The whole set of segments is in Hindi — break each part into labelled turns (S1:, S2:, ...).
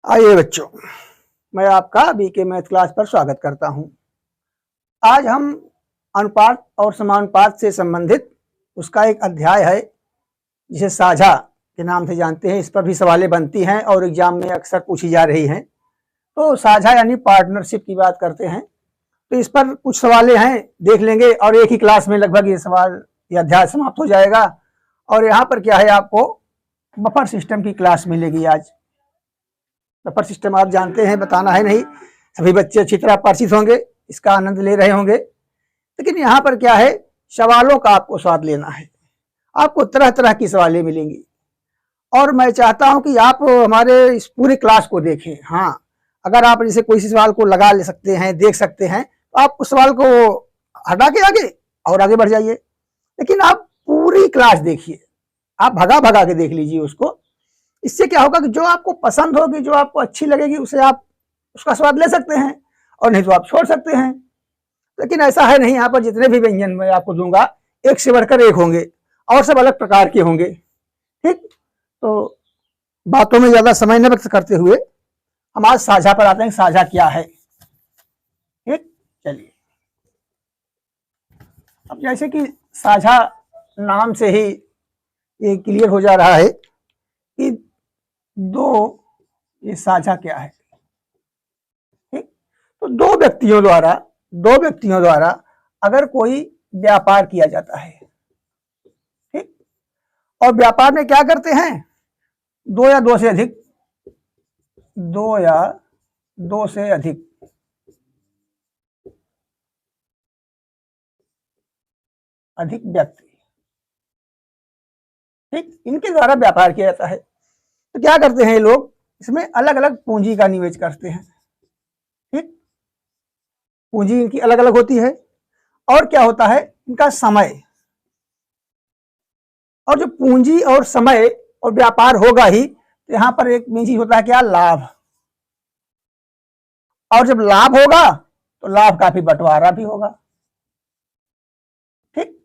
S1: आइए बच्चों, मैं आपका बीके मैथ क्लास पर स्वागत करता हूं। आज हम अनुपात और समानुपात से संबंधित उसका एक अध्याय है जिसे साझा के नाम से जानते हैं। इस पर भी सवालें बनती हैं और एग्जाम में अक्सर पूछी जा रही हैं। तो साझा यानी पार्टनरशिप की बात करते हैं। तो इस पर कुछ सवालें हैं, देख लेंगे और एक ही क्लास में लगभग ये सवाल या अध्याय समाप्त हो जाएगा। और यहाँ पर क्या है, आपको बफर सिस्टम की क्लास मिलेगी आज। बफर सिस्टम आप जानते हैं, बताना है नहीं, सभी बच्चे अच्छी तरह परिचित होंगे, इसका आनंद ले रहे होंगे। लेकिन यहाँ पर क्या है, सवालों का आपको स्वाद लेना है। आपको तरह तरह की सवालें मिलेंगी और मैं चाहता हूं कि आप हमारे इस पूरी क्लास को देखें। हाँ, अगर आप जैसे कोई सवाल को लगा ले सकते हैं, देख सकते हैं, तो आप उस सवाल को हटा के आगे बढ़ जाइए। लेकिन आप पूरी क्लास देखिए, आप भगा भगा के देख लीजिए उसको। इससे क्या होगा कि जो आपको पसंद होगी, जो आपको अच्छी लगेगी, उसे आप उसका स्वाद ले सकते हैं और नहीं तो आप छोड़ सकते हैं। लेकिन ऐसा है नहीं, यहाँ पर जितने भी व्यंजन मैं आपको दूंगा एक से बढ़कर एक होंगे और सब अलग प्रकार के होंगे। ठीक, तो बातों में ज्यादा समय न व्यक्त करते हुए हम आज साझा पर आते हैं। साझा क्या है? ठीक, चलिए। अब जैसे कि साझा नाम से ही ये क्लियर हो जा रहा है कि ये साझा क्या है। ठीक, तो दो व्यक्तियों द्वारा अगर कोई व्यापार किया जाता है, ठीक, और व्यापार में क्या करते हैं, दो या दो से अधिक व्यक्ति, ठीक, इनके द्वारा व्यापार किया जाता है। तो क्या करते हैं ये लोग, इसमें अलग अलग पूंजी का निवेश करते हैं। ठीक, पूंजी इनकी अलग अलग होती है। और क्या होता है, इनका समय, और जो पूंजी और समय और व्यापार होगा ही, तो यहां पर एक मेन चीज होता है क्या, लाभ। और जब लाभ होगा तो लाभ का भी बंटवारा भी होगा। ठीक,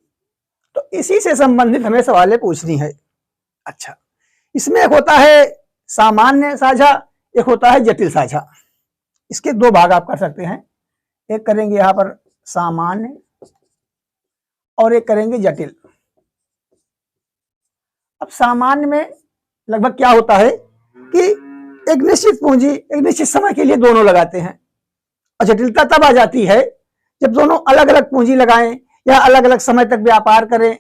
S1: तो इसी से संबंधित हमें सवालें पूछनी है। अच्छा, इसमें एक होता है सामान्य साझा, एक होता है जटिल साझा। इसके दो भाग आप कर सकते हैं, एक करेंगे यहां पर सामान्य और एक करेंगे जटिल। अब सामान्य में लगभग क्या होता है कि एक निश्चित पूंजी एक निश्चित समय के लिए दोनों लगाते हैं। और जटिलता तब आ जाती है जब दोनों अलग अलग पूंजी लगाएं या अलग अलग समय तक व्यापार करें,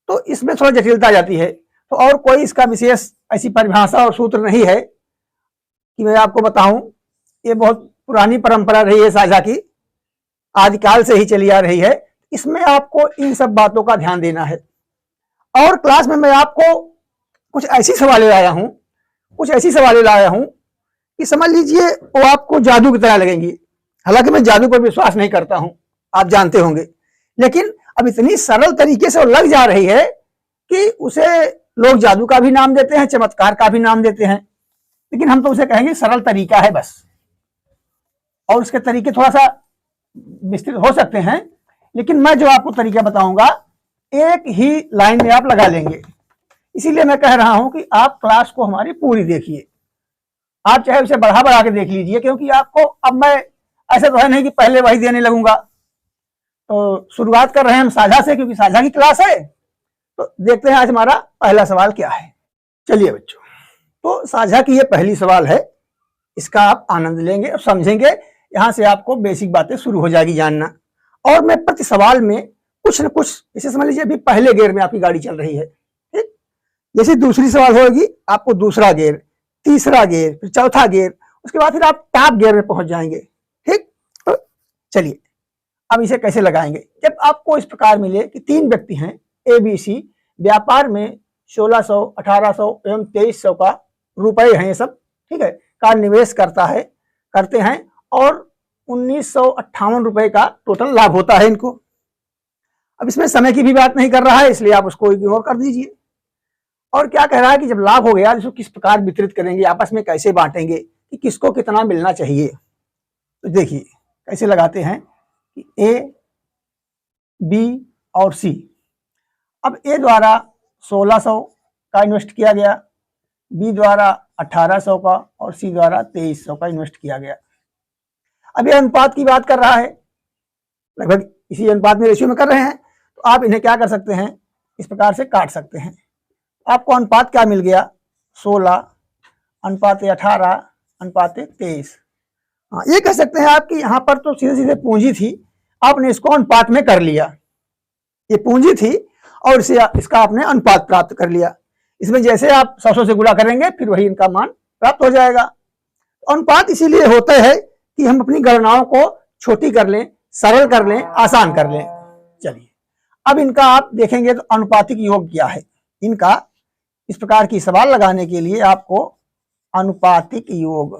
S1: तो इसमें थोड़ा जटिलता आ जाती है। तो और कोई इसका विशेष ऐसी परिभाषा और सूत्र नहीं है कि मैं आपको बताऊं। ये बहुत पुरानी परंपरा रही है साझा की, आदिकाल से ही चली आ रही है। इसमें आपको इन सब बातों का ध्यान देना है। और क्लास में मैं आपको कुछ ऐसी सवालें लाया हूं कि समझ लीजिए वो आपको जादू की तरह लगेंगी। हालांकि मैं जादू पर विश्वास नहीं करता हूं, आप जानते होंगे, लेकिन अब इतनी सरल तरीके से वो लग जा रही है कि उसे लोग जादू का भी नाम देते हैं, चमत्कार का भी नाम देते हैं। लेकिन हम तो उसे कहेंगे सरल तरीका है बस। और उसके तरीके थोड़ा सा विस्तृत हो सकते हैं, लेकिन मैं जो आपको तरीका बताऊंगा एक ही लाइन में आप लगा लेंगे। इसीलिए मैं कह रहा हूं कि आप क्लास को हमारी पूरी देखिए। आप चाहे उसे बढ़ा बढ़ा के देख लीजिए, क्योंकि आपको अब मैं ऐसे तो है नहीं कि पहले वही देने लगूंगा। तो शुरुआत कर रहे हैं हम साझा से, क्योंकि साझा की क्लास है। तो देखते हैं आज हमारा पहला सवाल क्या है। चलिए बच्चों, तो साझा की ये पहली सवाल है, इसका आप आनंद लेंगे और समझेंगे। यहां से आपको बेसिक बातें शुरू हो जाएगी जानना। और मैं प्रति सवाल में कुछ न कुछ, जैसे समझ लीजिए अभी पहले गियर में आपकी गाड़ी चल रही है, ठीक, जैसे दूसरी सवाल होगी आपको दूसरा गियर, तीसरा गियर, फिर चौथा गियर, उसके बाद फिर आप टॉप गियर में पहुंच जाएंगे। ठीक, तो चलिए अब इसे कैसे लगाएंगे। जब आपको इस प्रकार मिले कि तीन व्यक्ति हैं ABC, व्यापार में 1600, 1800 एवं 2300 का रुपए हैं, ये सब ठीक है, का निवेश करते हैं और 1958 रुपए का टोटल लाभ होता है इनको। अब इसमें समय की भी बात नहीं कर रहा है, इसलिए आप उसको इग्नोर कर दीजिए। और क्या कह रहा है कि जब लाभ हो गया, इसको किस प्रकार वितरित करेंगे, आपस में कैसे बांटेंगे, कि किसको कितना मिलना चाहिए। तो देखिए कैसे लगाते हैं कि A, B और C। अब A द्वारा 1600 का इन्वेस्ट किया गया, B द्वारा 1800 का और सी द्वारा 2300 का इन्वेस्ट किया गया। अब ये अनुपात की बात कर रहा है, लगभग इसी अनुपात में रेशियो में कर रहे हैं, तो आप इन्हें क्या कर सकते हैं, इस प्रकार से काट सकते हैं। आपको अनुपात क्या मिल गया, 16 अनुपात 18 अनुपात 23। हाँ, ये कह सकते हैं आप कि यहाँ पर तो सीधे सीधे पूंजी थी, आपने इसको अनुपात में कर लिया। ये पूंजी थी और इसे इसका आपने अनुपात प्राप्त कर लिया। इसमें जैसे आप 100 से गुणा करेंगे फिर वही इनका मान प्राप्त हो जाएगा। अनुपात इसीलिए होता है कि हम अपनी गणनाओं को छोटी कर लें, सरल कर लें, आसान कर लें। चलिए अब इनका आप देखेंगे तो अनुपातिक योग क्या है। इनका इस प्रकार की सवाल लगाने के लिए आपको अनुपातिक योग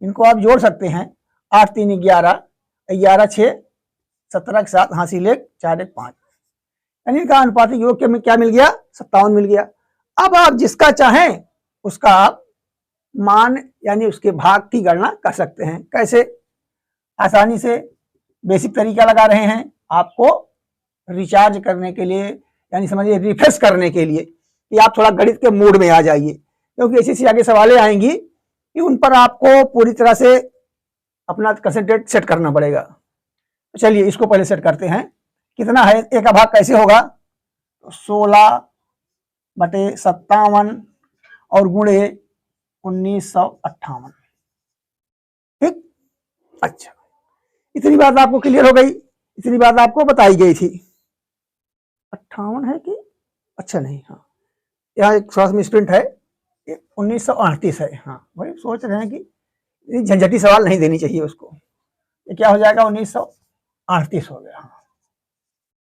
S1: इनको आप जोड़ सकते हैं। 8 3 11, 11 6 17 के 7 हासिल 1 4 1 5, यानी इनका अनुपातिक योग में क्या मिल गया, 57 मिल गया। अब आप जिसका चाहें उसका आप मान यानी उसके भाग की गणना कर सकते हैं। कैसे, आसानी से बेसिक तरीका लगा रहे हैं आपको रिचार्ज करने के लिए, यानी समझिए रिफ्रेश करने के लिए कि आप थोड़ा गणित के मूड में आ जाइए, क्योंकि ऐसी सी आगे सवालें आएंगी कि उन पर आपको पूरी तरह से अपना कंसंट्रेट सेट करना पड़ेगा। तो चलिए इसको पहले सेट करते हैं। कितना है, ए का भाग कैसे होगा, तो 16/57 और गुणे 1958। ठीक, अच्छा इतनी बात आपको क्लियर हो गई, इतनी बात आपको बताई गई थी। 58 है कि अच्छा नहीं, हाँ यहाँ एक थोड़ा सा मिसप्रिंट है, 1938 है। हाँ वही सोच रहे हैं कि झंझटी सवाल नहीं देनी चाहिए उसको। ये क्या हो जाएगा, 1938 हो गया। हाँ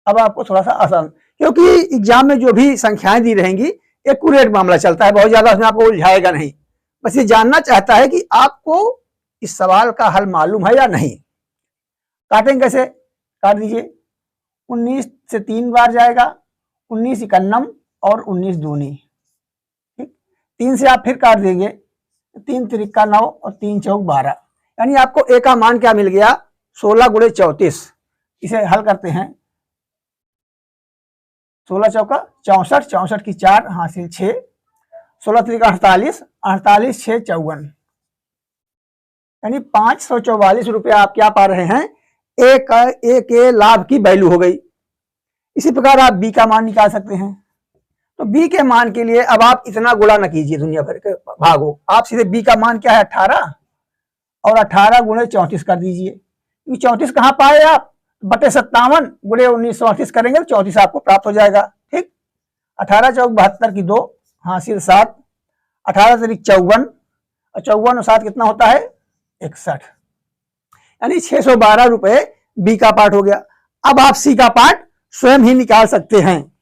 S1: अब आपको थोड़ा सा आसान, क्योंकि एग्जाम में जो भी संख्याएं दी रहेंगी एक्यूरेट मामला चलता है, बहुत ज्यादा उसमें आपको उलझाएगा नहीं। बस ये जानना चाहता है कि आपको इस सवाल का हल मालूम है या नहीं। काटेंगे कैसे, काट दीजिए। 19 से 3 बार जाएगा, 19 51 और 19 दूनी। ठीक, 3 से आप फिर काट देंगे, 3 त्रिका 9 और 3 चौक 12, यानी आपको ए का मान क्या मिल गया, 16 गुणे 34। इसे हल करते हैं, 16 चौका 64, 64 की 4 हासिल 6, 16 त्रिका 48, 48 6 54, यानी 544 रुपया आप क्या पा रहे हैं, ए के लाभ की वैल्यू हो गई। इसी प्रकार आप बी का मान निकाल सकते हैं। तो बी के मान के लिए अब आप इतना गुणा न कीजिए दुनिया भर के भागो, आप सीधे बी का मान क्या है 18 और 18 गुणे 34 कर दीजिए, क्योंकि 34 कहाँ पाए आप, बटे 57 गुणे 1938 करेंगे तो 34 आपको प्राप्त हो जाएगा। ठीक, 18 चौक 72 की 2 हासिल 7, 18 तरीक 54 और 54 और 7 कितना होता है 61, यानी 612 रुपए बी का पार्ट हो गया। अब आप सी का पार्ट स्वयं ही निकाल सकते हैं,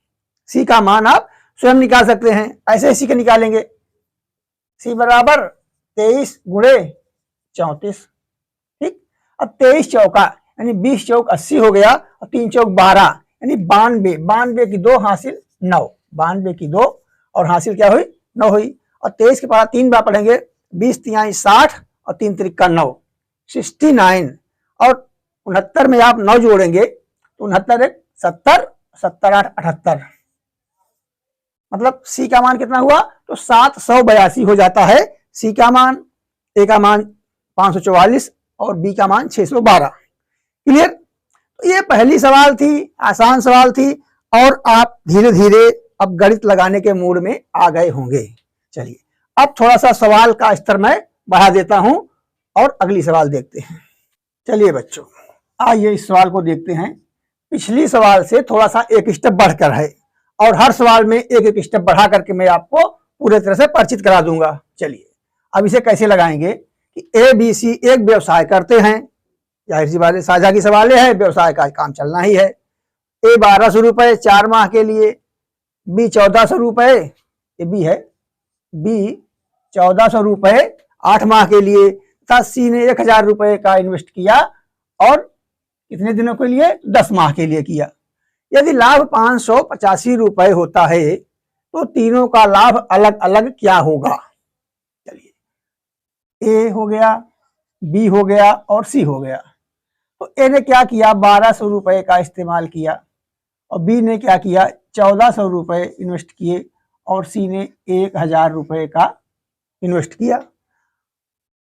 S1: सी का मान आप स्वयं निकाल सकते हैं। ऐसे सी के निकालेंगे, सी बराबर 23 गुणे 34। ठीक, अब 23 चौका यानी 20 चौक 80 हो गया और 3 चौक 12 यानी 92, 92 की 2 हासिल 9, 92 की 2 और हासिल क्या हुई 9 हुई। और 23 के बाद 3 बार पढ़ेंगे, 20 तिहाई 60 और 3 त्रिका 9 69, और 69 में आप 9 जोड़ेंगे तो 69 1 70, 70 8 78, मतलब सी का मान कितना हुआ, तो 782 हो जाता है सी का मान। ए का मान 544 और बी का मान 612। क्लियर, तो ये पहली सवाल थी, आसान सवाल थी, और आप धीरे धीरे अब गणित लगाने के मूड में आ गए होंगे। चलिए अब थोड़ा सा सवाल का स्तर मैं बढ़ा देता हूं और अगली सवाल देखते हैं। चलिए बच्चों आइए इस सवाल को देखते हैं। पिछली सवाल से थोड़ा सा एक स्टेप बढ़कर है, और हर सवाल में एक एक स्टेप बढ़ा करके मैं आपको पूरे तरह से परिचित करा दूंगा। चलिए अब इसे कैसे लगाएंगे कि ए बी सी एक व्यवसाय करते हैं, जाहिर सी बात है साझा की सवाल है, व्यवसाय का काम चलना ही है। ए 1200 रुपए 4 माह के लिए, बी 1400 रुपए, ये बी है, बी 1400 रुपए 8 माह के लिए, तथा सी ने 1000 रुपए का इन्वेस्ट किया और कितने दिनों के लिए, 10 माह के लिए किया। यदि लाभ 585 रुपए होता है तो तीनों का लाभ अलग अलग क्या होगा। चलिए ए हो गया, बी हो गया और सी हो गया। तो ए ने क्या किया, 1200 रुपए का इस्तेमाल किया और बी ने क्या किया, 1400 रुपये इन्वेस्ट किए और सी ने 1000 रुपये का इन्वेस्ट किया।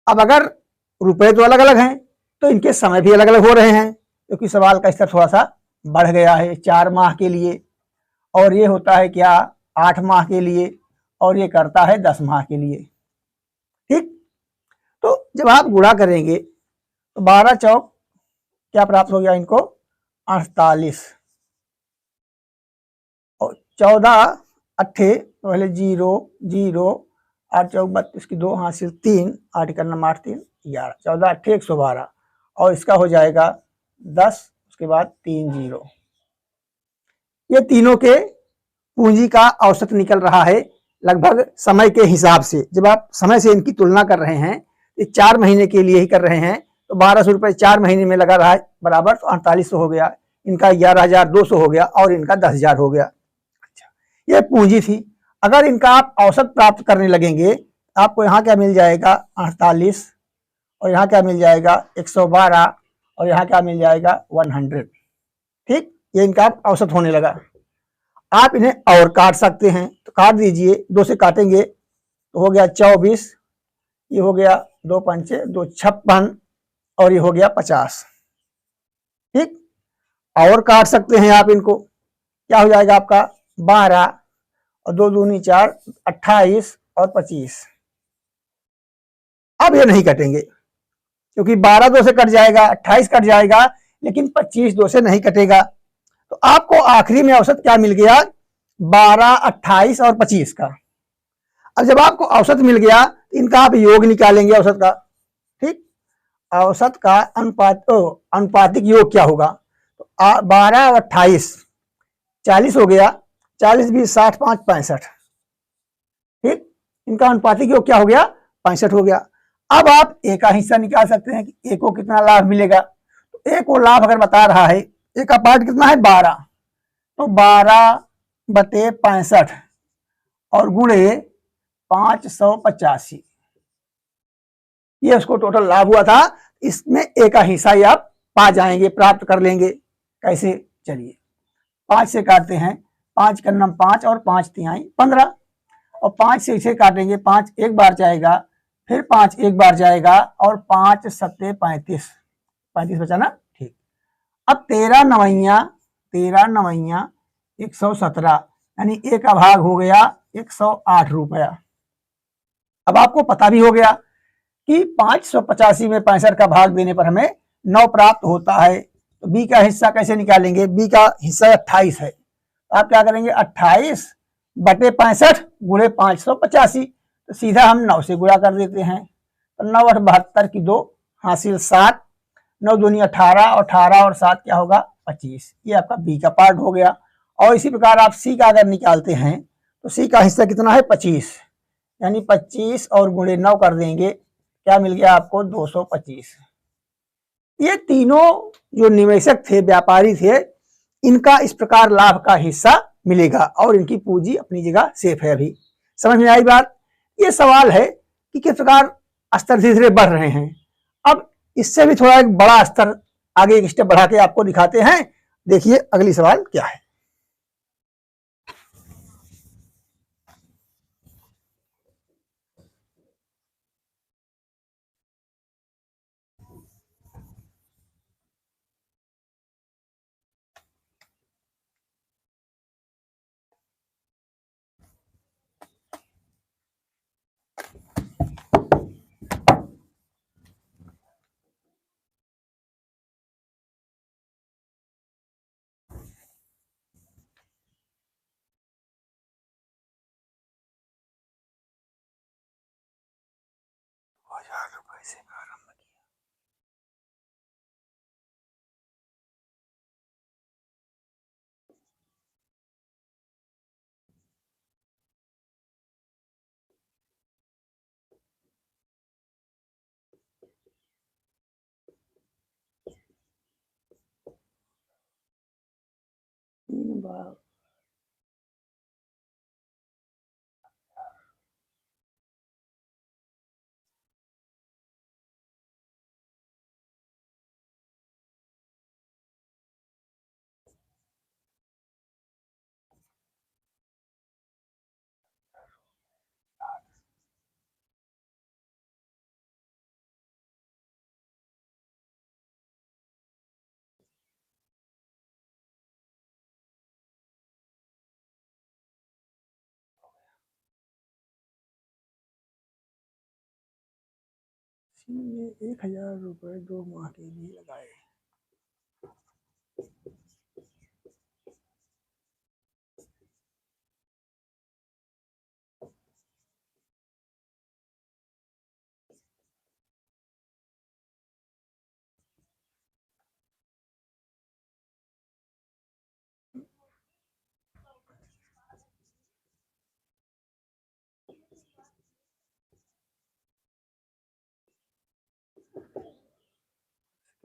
S1: अब अगर रुपए तो अलग अलग हैं तो इनके समय भी अलग अलग हो रहे हैं, क्योंकि सवाल का स्तर थोड़ा सा बढ़ गया है। 4 माह के लिए, और ये होता है क्या 8 माह के लिए, और ये करता है 10 माह के लिए। ठीक, तो जब आप गुणा करेंगे तो 12 चौक क्या प्राप्त हो गया इनको, 48, और 14 अट्ठे पहले 0 0, 8 चौक 32 की 2 हासिल 3, 8 का नंबर 8 3 11, 14 अट्ठे 112, और इसका हो जाएगा 10, उसके बाद 3 0। ये तीनों के पूंजी का औसत निकल रहा है लगभग समय के हिसाब से। जब आप समय से इनकी तुलना कर रहे हैं, ये 4 महीने के लिए ही कर रहे हैं, तो 1200 रुपये 4 महीने में लगा रहा है बराबर, तो 4800 हो गया, इनका 11200 हो गया और इनका 10,000 हो गया। अच्छा, ये पूंजी थी। अगर इनका आप औसत प्राप्त करने लगेंगे, आपको यहाँ क्या मिल जाएगा 48, और यहाँ क्या मिल जाएगा 112, और यहाँ क्या मिल जाएगा 100। ठीक, ये इनका औसत होने लगा। आप इन्हें और काट सकते हैं, तो काट दीजिए, 2 से काटेंगे तो हो गया 24, ये हो गया 2 पंचे 2 56, और ये हो गया 50। ठीक, और काट सकते हैं आप इनको, क्या हो जाएगा आपका 12, और 2 दूनी 4, 28 और 25। अब ये नहीं कटेंगे, क्योंकि 12 2 से कट जाएगा, 28 कट जाएगा, लेकिन 25 2 से नहीं कटेगा। तो आपको आखिरी में औसत क्या मिल गया, 12, 28 और 25 का। अब जब आपको औसत मिल गया, इनका आप योग निकालेंगे औसत का। ठीक, औसत का अनुपातिक योग क्या होगा, तो 12 और 28 40 हो गया, 40 20 60 5 65। ठीक, इनका अनुपातिक योग क्या हो गया, 65 हो गया। अब आप ए का हिस्सा निकाल सकते हैं कि ए को कितना लाभ मिलेगा। तो ए को लाभ अगर बता रहा है, ए का पार्ट कितना है 12, तो 12/65 और गुणे 585, ये उसको टोटल लाभ हुआ था। इसमें ए का हिस्सा ही आप पा जाएंगे, प्राप्त कर लेंगे। कैसे, चलिए 5 से काटते हैं, 5 का नम 5 और 5 तिहाई 15, और 5 से इसे काटेंगे, 5 एक बार जाएगा, फिर 5 एक बार जाएगा, और 5 सत्ते 35, 35 बचा ना। ठीक, अब 13 नवैया 117, यानी ए का भाग हो गया 108 रुपया। अब आपको पता भी हो गया कि 585 में 65 का भाग देने पर हमें 9 प्राप्त होता है। तो बी का हिस्सा कैसे निकालेंगे, बी का हिस्सा 28 है, तो आप क्या करेंगे 28/65 गुणे 585, तो सीधा हम 9 से गुणा कर देते हैं। तो 9 8 72 की 2 हासिल 7, 9 दूनी 18, और 18 और 7 क्या होगा 25। ये आपका बी का पार्ट हो गया। और इसी प्रकार आप सी का अगर निकालते हैं, तो सी का हिस्सा कितना है 25, यानी 25 और गुणे 9 कर देंगे, क्या मिल गया आपको 225। ये तीनों जो निवेशक थे, व्यापारी थे, इनका इस प्रकार लाभ का हिस्सा मिलेगा, और इनकी पूंजी अपनी जगह सेफ है। अभी समझ में आई बात। ये सवाल है कि किस प्रकार स्तर धीरे धीरे बढ़ रहे हैं। अब इससे भी थोड़ा एक बड़ा स्तर आगे एक स्टेप बढ़ा के आपको दिखाते हैं। देखिए अगली सवाल क्या है। ने 1000 रुपये 2 माह के लिए लगाए।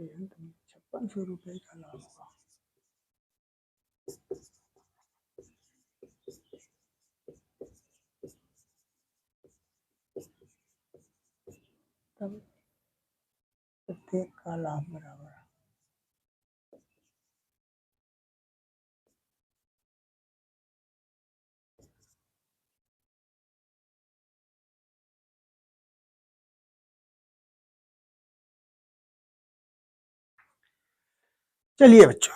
S1: अंत में 5600 रुपये का लाभ हुआ। तब प्रत्येक का लाभ बराबर। चलिए बच्चों,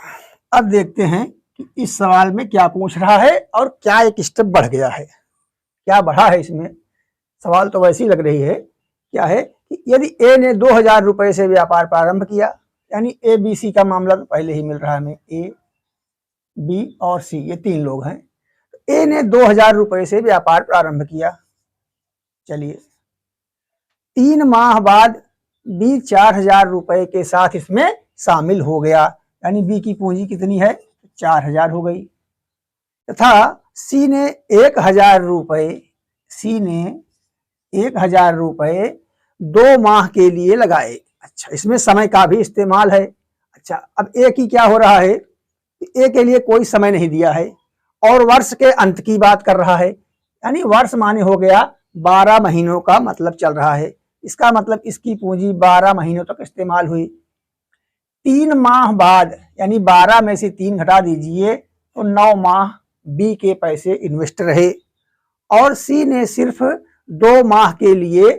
S1: अब देखते हैं कि इस सवाल में क्या पूछ रहा है और क्या एक स्टेप बढ़ गया है, क्या बढ़ा है इसमें। सवाल तो वैसी लग रही है, क्या है कि यदि ए ने 2000 रुपये से व्यापार प्रारंभ किया, यानी ए बी सी का मामला तो पहले ही मिल रहा है हमें, ए बी और सी ये 3 लोग हैं। ए ने 2000 रुपये से व्यापार प्रारंभ किया। चलिए 3 माह बाद बी 4000 रुपये के साथ इसमें शामिल हो गया, यानी बी की पूंजी कितनी है, 4000 हो गई। तथा सी ने 1000 रुपये, सी ने 1000 रुपये 2 माह के लिए लगाए। अच्छा, इसमें समय का भी इस्तेमाल है। अच्छा, अब ए की क्या हो रहा है, ए के लिए कोई समय नहीं दिया है और वर्ष के अंत की बात कर रहा है, यानी वर्ष माने हो गया 12 महीनों का मतलब चल रहा है। इसका मतलब इसकी पूंजी 12 महीनों तक इस्तेमाल हुई। 3 माह बाद, यानी 12 में से 3 घटा दीजिए तो 9 माह बी के पैसे इन्वेस्ट रहे और सी ने सिर्फ 2 माह के लिए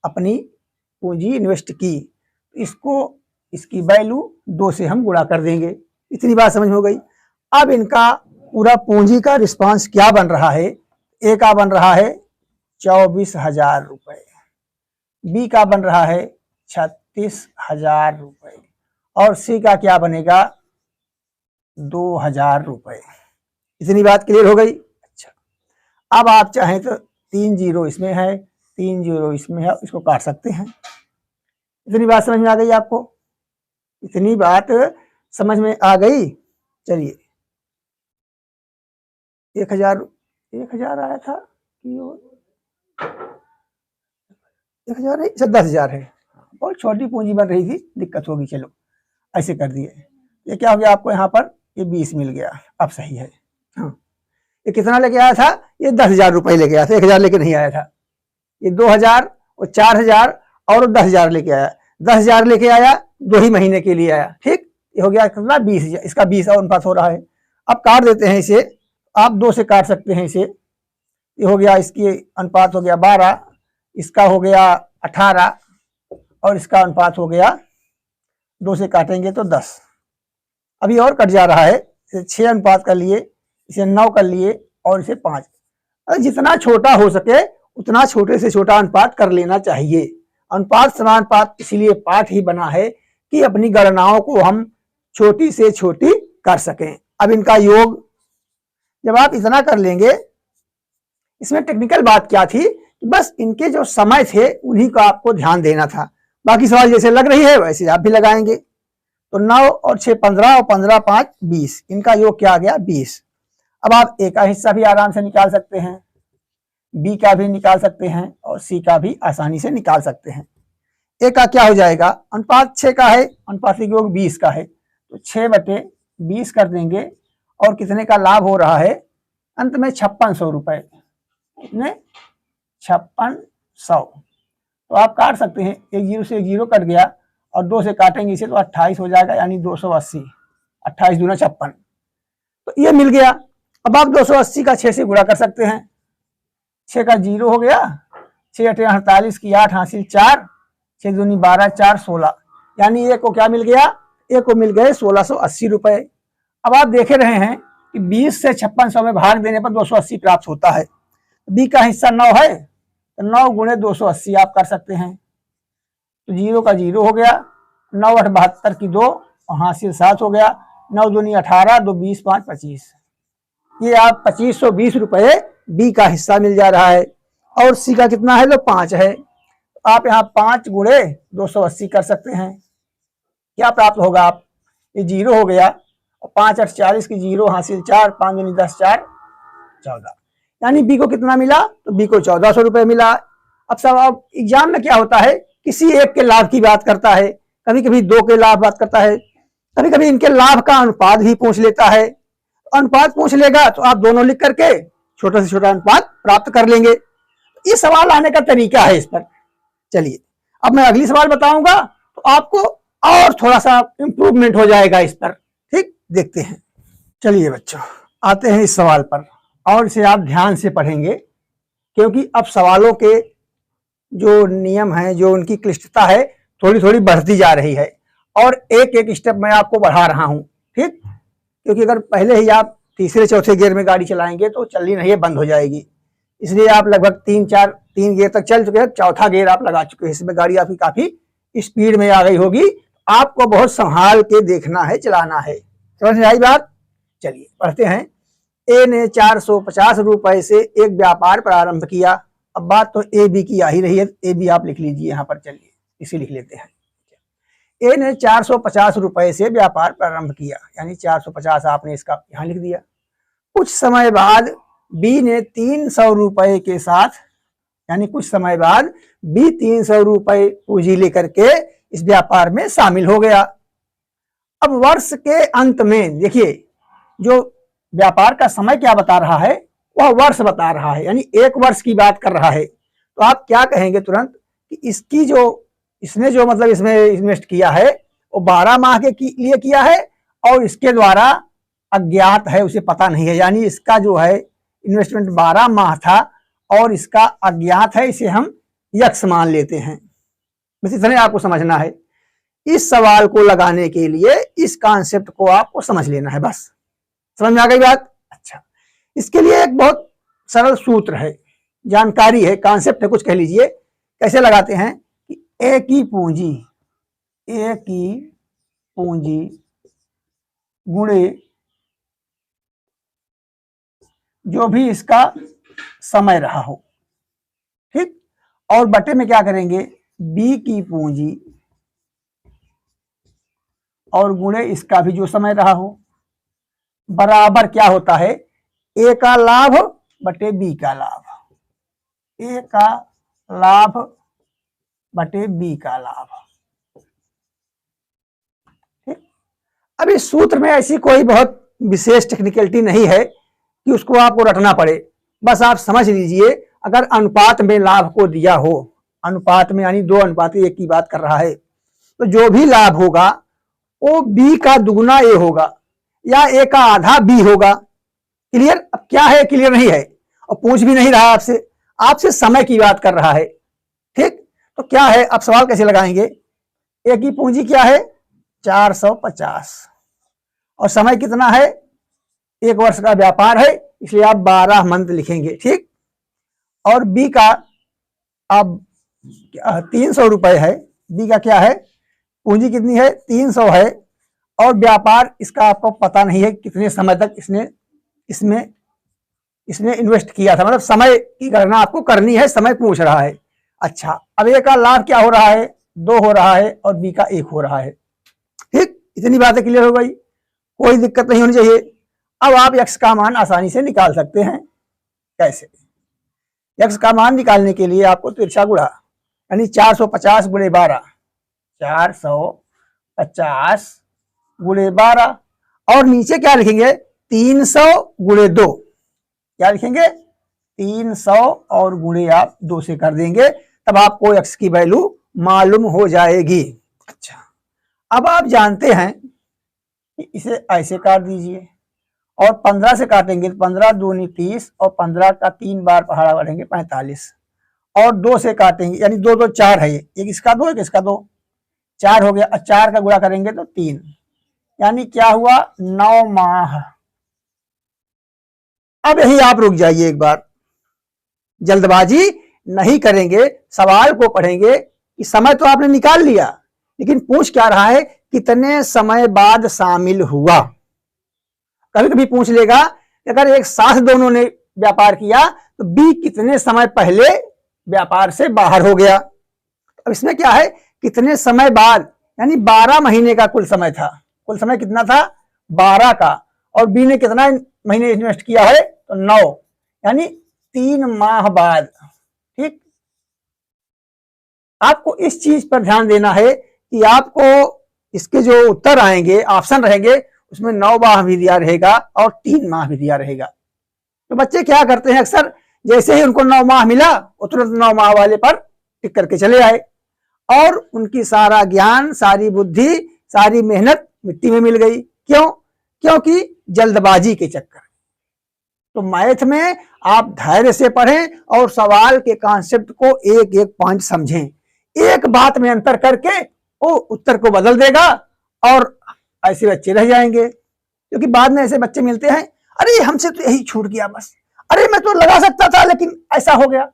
S1: अपनी पूंजी इन्वेस्ट की। इसको, इसकी वैल्यू 2 से हम गुणा कर देंगे। इतनी बात समझ में हो गई। अब इनका पूरा पूंजी का रिस्पांस क्या बन रहा है, ए का बन रहा है 24,000 रुपये, बी का बन रहा है 36,000 रुपये और सी का क्या बनेगा 2,000 रुपये। इतनी बात क्लियर हो गई। अच्छा, अब आप चाहें तो 3 जीरो इसमें है, 3 जीरो इसमें है, इसको काट सकते हैं। इतनी बात समझ में आ गई आपको, इतनी बात समझ में आ गई। चलिए 1000 आया था कि 1000 है, 10,000 है, बहुत छोटी पूंजी बन रही थी, दिक्कत होगी। चलो ऐसे कर दिए, ये क्या हो गया आपको यहाँ पर, ये 20 मिल गया, अब सही है। हाँ, ये कितना लेके आया था, ये 10,000 रुपये लेके आया था, 1000 लेके नहीं आया था। ये 2000 और 4000 और 10,000 लेके आया, 10,000 लेके आया, 2 ही महीने के लिए आया। ठीक, ये हो गया कितना 20,000, इसका 20 और अनुपात हो रहा है। अब काट देते हैं इसे, आप 2 से काट सकते हैं इसे। ये हो गया, इसकी अनुपात हो गया 12, इसका हो गया 18 और इसका अनुपात हो गया 2 से काटेंगे तो 10। अभी और कट जा रहा है, इसे 6 अनुपात कर लिए, इसे 9 कर लिए और इसे 5। जितना छोटा हो सके उतना छोटे से छोटा अनुपात कर लेना चाहिए। अनुपात समानुपात इसीलिए पाठ ही बना है कि अपनी गणनाओं को हम छोटी से छोटी कर सकें। अब इनका योग जब आप इतना कर लेंगे, इसमें टेक्निकल बात क्या थी कि बस इनके जो समय थे उन्हीं का आपको ध्यान देना था। बाकी सवाल जैसे लग रही है वैसे आप भी लगाएंगे। तो 9 और 6 15 और 15 5 20, इनका योग क्या आ गया 20। अब आप ए का हिस्सा भी आराम से निकाल सकते हैं, बी का भी निकाल सकते हैं और सी का भी आसानी से निकाल सकते हैं। ए का क्या हो जाएगा, अनुपात 6 का है, अनुपातिक योग 20 का है, तो 6/20 कर देंगे और कितने का लाभ हो रहा है, अंत में 5600 रुपये। कितने, 5600। तो आप काट सकते हैं, 1 जीरो से 1 जीरो कट गया और 2 से काटेंगे इसे तो 28 हो जाएगा, यानी 280, 28 दूना 56, तो ये मिल गया। अब आप 280 का 6 से गुणा कर सकते हैं, 6 का 0 हो गया, 6 8 48 की 8 हासिल 4, 6 दूनी 12 4 16, यानी ए को क्या मिल गया, ए को मिल गए 1680 रुपये। अब आप देखे रहे हैं कि 20 से 5600 में भाग देने पर 280 प्राप्त होता है। बी का हिस्सा 9 है तो 9 गुणे 280 आप कर सकते हैं। तो 0 का 0 हो गया, 9 8 72 की 2 और हासिल 7 हो गया, 9 दूनी 18, 2 20 5 25। ये आप 2520 रुपए बी का हिस्सा मिल जा रहा है। और सी का कितना है? तो 5 है। आप यहाँ 5 गुणे 280 कर सकते हैं। क्या प्राप्त होगा? आप ये 0 हो गया और 5 8 40 की 0 हासिल 4, 5 दूनी 10 4 14, यानी बी को कितना मिला? तो बी को 1400 रुपए मिला। अब सब एग्जाम में क्या होता है, किसी एक के लाभ की बात करता है, कभी कभी 2 के लाभ बात करता है, कभी कभी इनके लाभ का अनुपात भी पूछ लेता है। अनुपात पूछ लेगा तो आप दोनों लिख करके छोटा से छोटा अनुपात प्राप्त कर लेंगे। ये सवाल आने का तरीका है इस पर। चलिए अब मैं अगली सवाल बताऊंगा तो आपको और थोड़ा सा इंप्रूवमेंट हो जाएगा इस पर। ठीक, देखते हैं। चलिए बच्चों, आते हैं इस सवाल पर और इसे आप ध्यान से पढ़ेंगे, क्योंकि अब सवालों के जो नियम हैं, जो उनकी क्लिष्टता है, थोड़ी थोड़ी बढ़ती जा रही है और एक एक स्टेप मैं आपको बढ़ा रहा हूं। ठीक, क्योंकि अगर पहले ही आप तीसरे चौथे गियर में गाड़ी चलाएंगे तो चलनी नहीं है, बंद हो जाएगी। इसलिए आप लगभग 3 गियर तक चल चुके हैं, चौथा गियर आप लगा चुके हैं, इसमें गाड़ी आपकी काफी स्पीड में आ गई होगी। आपको बहुत संभाल के देखना है, चलाना है। समझ में आई बात? चलिए पढ़ते हैं। ए ने 450 रुपए से एक व्यापार प्रारंभ किया। अब बात तो ए बी की आ ही रही है, ए बी आप लिख लीजिए यहाँ पर। चलिए इसे लिख लेते हैं। ए ने 450 रुपए से व्यापार प्रारंभ किया, यानी 450 आपने इसका यहाँ लिख दिया। कुछ समय बाद बी ने 300 रुपए के साथ, यानी कुछ समय बाद बी 300 रुपए पूंजी लेकर के इस व्यापार में शामिल हो गया। अब वर्ष के अंत में देखिए, जो व्यापार का समय क्या बता रहा है, वह वर्ष बता रहा है, यानी 1 वर्ष की बात कर रहा है। तो आप क्या कहेंगे तुरंत कि इसकी जो इसने जो मतलब इसमें इन्वेस्ट किया है वो 12 माह के लिए किया है और इसके द्वारा अज्ञात है, उसे पता नहीं है, यानी इसका जो है इन्वेस्टमेंट 12 माह था और इसका अज्ञात है, इसे हम यक्ष मान लेते हैं। बस इतना आपको समझना है। इस सवाल को लगाने के लिए इस कॉन्सेप्ट को आपको समझ लेना है, बस। समझ में आ गई बात? अच्छा, इसके लिए एक बहुत सरल सूत्र है, जानकारी है, कॉन्सेप्ट है, कुछ कह लीजिए। कैसे लगाते हैं कि ए की पूंजी गुणे जो भी इसका समय रहा हो, ठीक, और बटे में क्या करेंगे, बी की पूंजी और गुणे इसका भी जो समय रहा हो, बराबर क्या होता है, ए का लाभ बटे बी का लाभ, ए का लाभ बटे बी का लाभ। ठीक, अब इस सूत्र में ऐसी कोई बहुत विशेष टेक्निकलिटी नहीं है कि उसको आपको रटना पड़े, बस आप समझ लीजिए। अगर अनुपात में लाभ को दिया हो, अनुपात में यानी 2:1 की बात कर रहा है, तो जो भी लाभ होगा वो बी का दुगुना ए होगा या ए का आधा बी होगा। क्लियर? अब क्या है, क्लियर नहीं है और पूछ भी नहीं रहा आपसे, आपसे समय की बात कर रहा है। ठीक, तो क्या है, अब सवाल कैसे लगाएंगे। ए की पूंजी क्या है, 450 और समय कितना है, 1 वर्ष का व्यापार है, इसलिए आप 12 मंथ लिखेंगे। ठीक, और बी का अब 300 रुपए है, बी का क्या है, पूंजी कितनी है, 300 है, और व्यापार इसका आपको पता नहीं है कितने समय तक इसने इन्वेस्ट किया था, मतलब समय की गणना आपको करनी है, समय पूछ रहा है। अच्छा, अब ए का लाभ क्या हो रहा है, 2 हो रहा है और बी का 1 हो रहा है। ठीक, इतनी बातें क्लियर हो गई, कोई दिक्कत नहीं होनी चाहिए। अब आप यक्ष का मान आसानी से निकाल सकते हैं। कैसे? यक्ष का मान निकालने के लिए आपको तिरछा गुणा, यानी 450 गुणे 12, 450 गुणे 12, और नीचे क्या लिखेंगे, 300 गुणे 2, क्या लिखेंगे, 300 और गुणे आप 2 से कर देंगे, तब आपको x की वैल्यू मालूम हो जाएगी। अच्छा, अब आप जानते हैं कि इसे ऐसे काट दीजिए और 15 से काटेंगे तो 15 दूनी 30 और 15 का 3 बार पहाड़ा बढ़ेंगे 45, और 2 से काटेंगे यानी 2 2 4 है, एक इसका 2 एक इसका 2, 4 हो गया, और 4 का गुणा करेंगे तो 3, यानी क्या हुआ, 9 माह। अब यही आप रुक जाइए, एक बार जल्दबाजी नहीं करेंगे, सवाल को पढ़ेंगे कि समय तो आपने निकाल लिया, लेकिन पूछ क्या रहा है, कितने समय बाद शामिल हुआ। कभी कभी पूछ लेगा कि अगर एक साथ दोनों ने व्यापार किया तो बी कितने समय पहले व्यापार से बाहर हो गया। अब इसमें क्या है, कितने समय बाद, यानी 12 महीने का कुल समय था। कुल समय कितना था, 12 का, और बी ने कितना महीने इन्वेस्ट किया है, तो 9, यानी 3 माह बाद। ठीक, आपको इस चीज पर ध्यान देना है कि आपको इसके जो उत्तर आएंगे, ऑप्शन रहेंगे, उसमें 9 माह भी दिया रहेगा और 3 माह भी दिया रहेगा। तो बच्चे क्या करते हैं, अक्सर जैसे ही उनको 9 माह मिला वो तुरंत 9 माह वाले पर टिक करके चले आए, और उनकी सारा ज्ञान, सारी बुद्धि, सारी मेहनत मिट्टी में मिल गई। क्यों? क्योंकि जल्दबाजी के चक्कर। तो मैथ में आप धैर्य से पढ़ें और सवाल के कॉन्सेप्ट को एक एक पॉइंट समझें। एक बात में अंतर करके वो उत्तर को बदल देगा और ऐसे बच्चे रह जाएंगे। क्योंकि बाद में ऐसे बच्चे मिलते हैं, अरे हमसे तो यही छूट गया बस, अरे मैं तो लगा सकता था लेकिन ऐसा हो गया।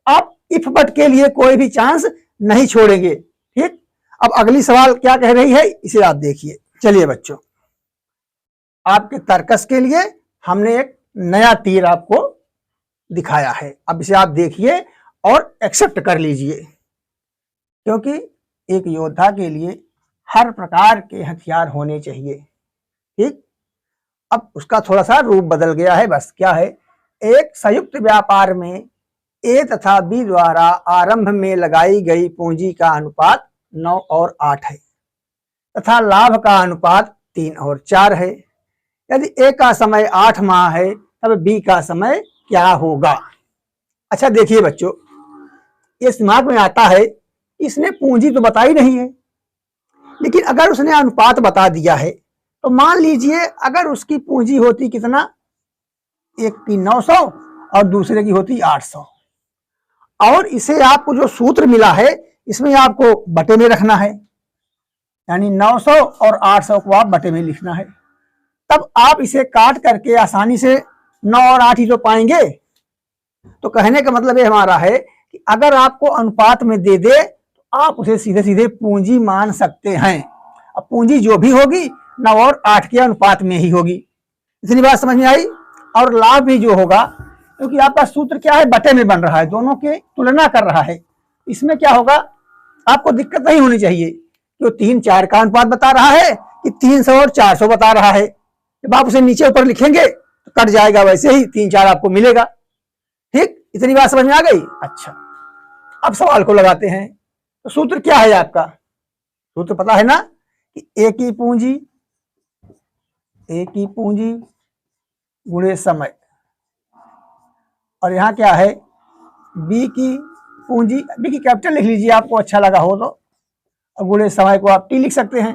S1: आप इफ बट के लिए कोई भी चांस नहीं छोड़ेंगे। ठीक, अब अगली सवाल क्या कह रही है, इसे आप देखिए। चलिए बच्चों, आपके तर्कस के लिए हमने एक नया तीर आपको दिखाया है। अब इसे आप देखिए और एक्सेप्ट कर लीजिए, क्योंकि एक योद्धा के लिए हर प्रकार के हथियार होने चाहिए। ठीक, अब उसका थोड़ा सा रूप बदल गया है। बस क्या है, एक संयुक्त व्यापार में ए तथा बी द्वारा आरंभ में लगाई गई पूंजी का अनुपात 9 और 8 है तथा लाभ का अनुपात 3 और 4 है। यदि ए का समय 8 माह है तब बी का समय क्या होगा। अच्छा देखिए बच्चों, ये दिमाग में आता है, इसने पूंजी तो बताई नहीं है, लेकिन अगर उसने अनुपात बता दिया है तो मान लीजिए अगर उसकी पूंजी होती कितना, एक की 900 और दूसरे की होती 800, और इसे आपको जो सूत्र मिला है इसमें आपको बटे में रखना है, यानी 900 और 800 को आप बटे में लिखना है। तब आप इसे काट करके आसानी से 9 और 8 ही तो पाएंगे। तो कहने का मतलब ये हमारा है कि अगर आपको अनुपात में दे दे तो आप उसे सीधे सीधे पूंजी मान सकते हैं। अब पूंजी जो भी होगी 9 और 8 के अनुपात में ही होगी। इतनी बात समझ में आई। और लाभ भी जो होगा, क्योंकि आपका सूत्र क्या है, बटे में बन रहा है, दोनों के तुलना कर रहा है, इसमें क्या होगा, आपको दिक्कत नहीं होनी चाहिए कि वो 3-4 का अनुपात बता रहा है कि 300 और 400 बता रहा है। जब आप उसे नीचे ऊपर लिखेंगे तो कट जाएगा, वैसे ही 3-4 आपको मिलेगा। ठीक, इतनी बात समझ में आ गई। अच्छा, अब सवाल को लगाते हैं। तो सूत्र क्या है आपका, सूत्र पता है ना कि ए की पूंजी गुणे समय, और यहां क्या है, बी की पूंजी, बी की कैपिटल लिख लीजिए आपको अच्छा लगा हो तो, और गुणे समय को आप टी लिख सकते हैं।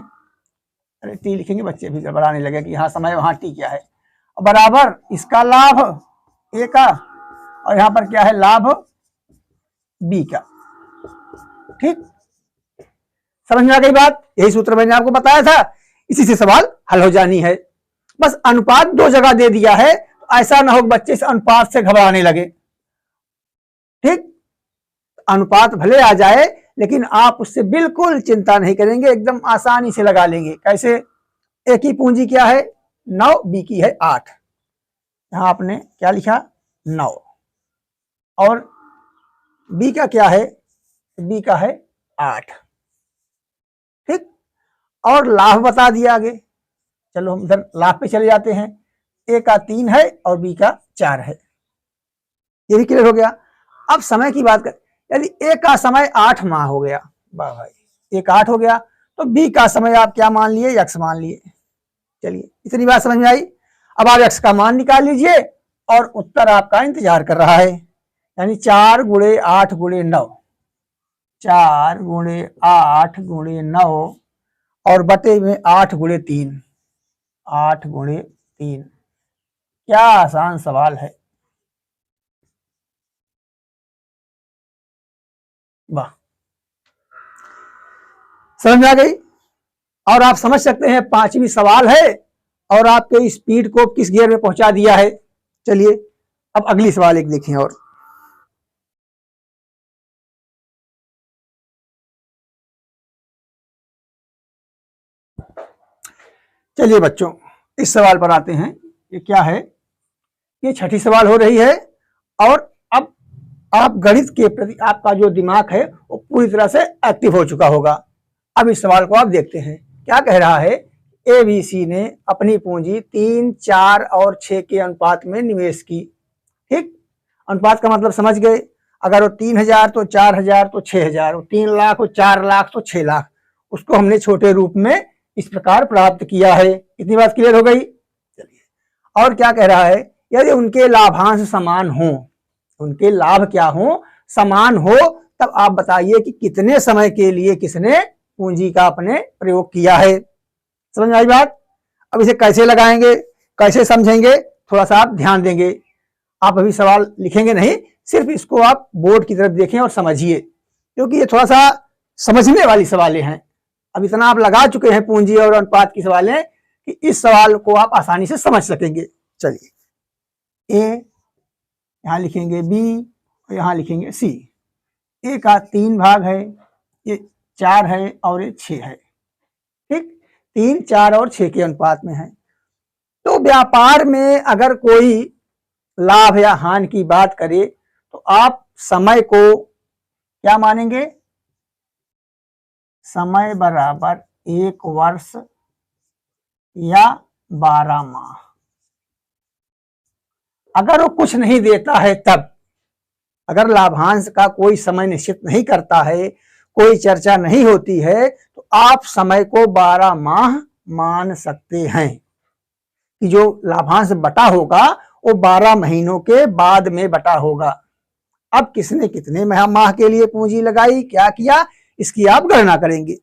S1: अरे टी लिखेंगे बच्चे भी गड़बड़ाने लगे कि यहाँ समय वहां टी क्या है, बराबर इसका लाभ ए का और यहां पर क्या है, लाभ बी का। ठीक, समझ में आ गई बात। यही सूत्र मैंने आपको बताया था, इसी से सवाल हल हो जानी है। बस अनुपात 2 जगह दे दिया है, तो ऐसा ना हो बच्चे इस अनुपात से घबराने लगे। ठीक, अनुपात भले आ जाए लेकिन आप उससे बिल्कुल चिंता नहीं करेंगे, एकदम आसानी से लगा लेंगे। कैसे, ए की पूंजी क्या है 9, बी की है 8, यहां आपने क्या लिखा 9, और बी का क्या है, बी का है 8। ठीक, और लाभ बता दिया आगे। चलो हम इधर लाभ पे चले जाते हैं। ए का 3 है और बी का 4 है, ये भी क्लियर हो गया। अब समय की बात कर, यदि ए का समय 8 माह हो गया, वाह भाई, ए का 8 हो गया, तो बी का समय आप क्या मान लिए, x मान लिए। चलिए इतनी बात समझ में आई। अब आप x का मान निकाल लीजिए और उत्तर आपका इंतजार कर रहा है, यानी 4 गुणे 8 गुणे 9, 4 गुणे 8 गुणे 9 और बटे में 8 गुणे 3, 8 गुणे 3। क्या आसान सवाल है, वाह, समझ में आ गई। और आप समझ सकते हैं 5वीं सवाल है और आपके स्पीड को किस गियर में पहुंचा दिया है। चलिए अब अगली सवाल एक देखें और चलिए बच्चों, इस सवाल पर आते हैं। ये क्या है? ये छठी सवाल हो रही है और अब आप गणित के प्रति आपका जो दिमाग है वो पूरी तरह से एक्टिव हो चुका होगा। अब इस सवाल को आप देखते हैं। क्या कह रहा है? एबीसी ने अपनी पूंजी 3, 4 और 6 के अनुपात में निवेश की। ठीक, अनुपात का मतलब समझ गए। अगर वो 3000 तो 4000 तो 6000, 3 लाख, 4 लाख तो 6 लाख, उसको हमने छोटे रूप में इस प्रकार प्राप्त किया है। इतनी बात क्लियर हो गई। चलिए, और क्या कह रहा है? यदि उनके लाभांश समान हो, उनके लाभ क्या हो? समान हो, तब आप बताइए कि कितने समय के लिए किसने पूंजी का अपने प्रयोग किया है। समझ में आई बात? अब इसे कैसे लगाएंगे, कैसे समझेंगे, थोड़ा सा आप ध्यान देंगे। आप अभी सवाल लिखेंगे नहीं, सिर्फ इसको आप बोर्ड की तरफ देखें और समझिए, क्योंकि ये थोड़ा सा समझने वाली सवालें हैं। अब इतना आप लगा चुके हैं पूंजी और अनुपात की सवालें कि इस सवाल को आप आसानी से समझ सकेंगे। चलिए, ए यहां लिखेंगे, बी और यहां लिखेंगे सी। ए का 3 भाग है, ये 4 है और ये 6 है। ठीक, 3, 4 और 6 के अनुपात में है। तो व्यापार में अगर कोई लाभ या हानि की बात करे तो आप समय को क्या मानेंगे? समय बराबर 1 वर्ष या 12 माह। अगर वो कुछ नहीं देता है तब, अगर लाभांश का कोई समय निश्चित नहीं करता है, कोई चर्चा नहीं होती है, तो आप समय को 12 माह मान सकते हैं कि जो लाभांश बटा होगा वो 12 महीनों के बाद में बटा होगा। अब किसने कितने माह के लिए पूंजी लगाई, क्या किया, इसकी आप गणना करेंगे।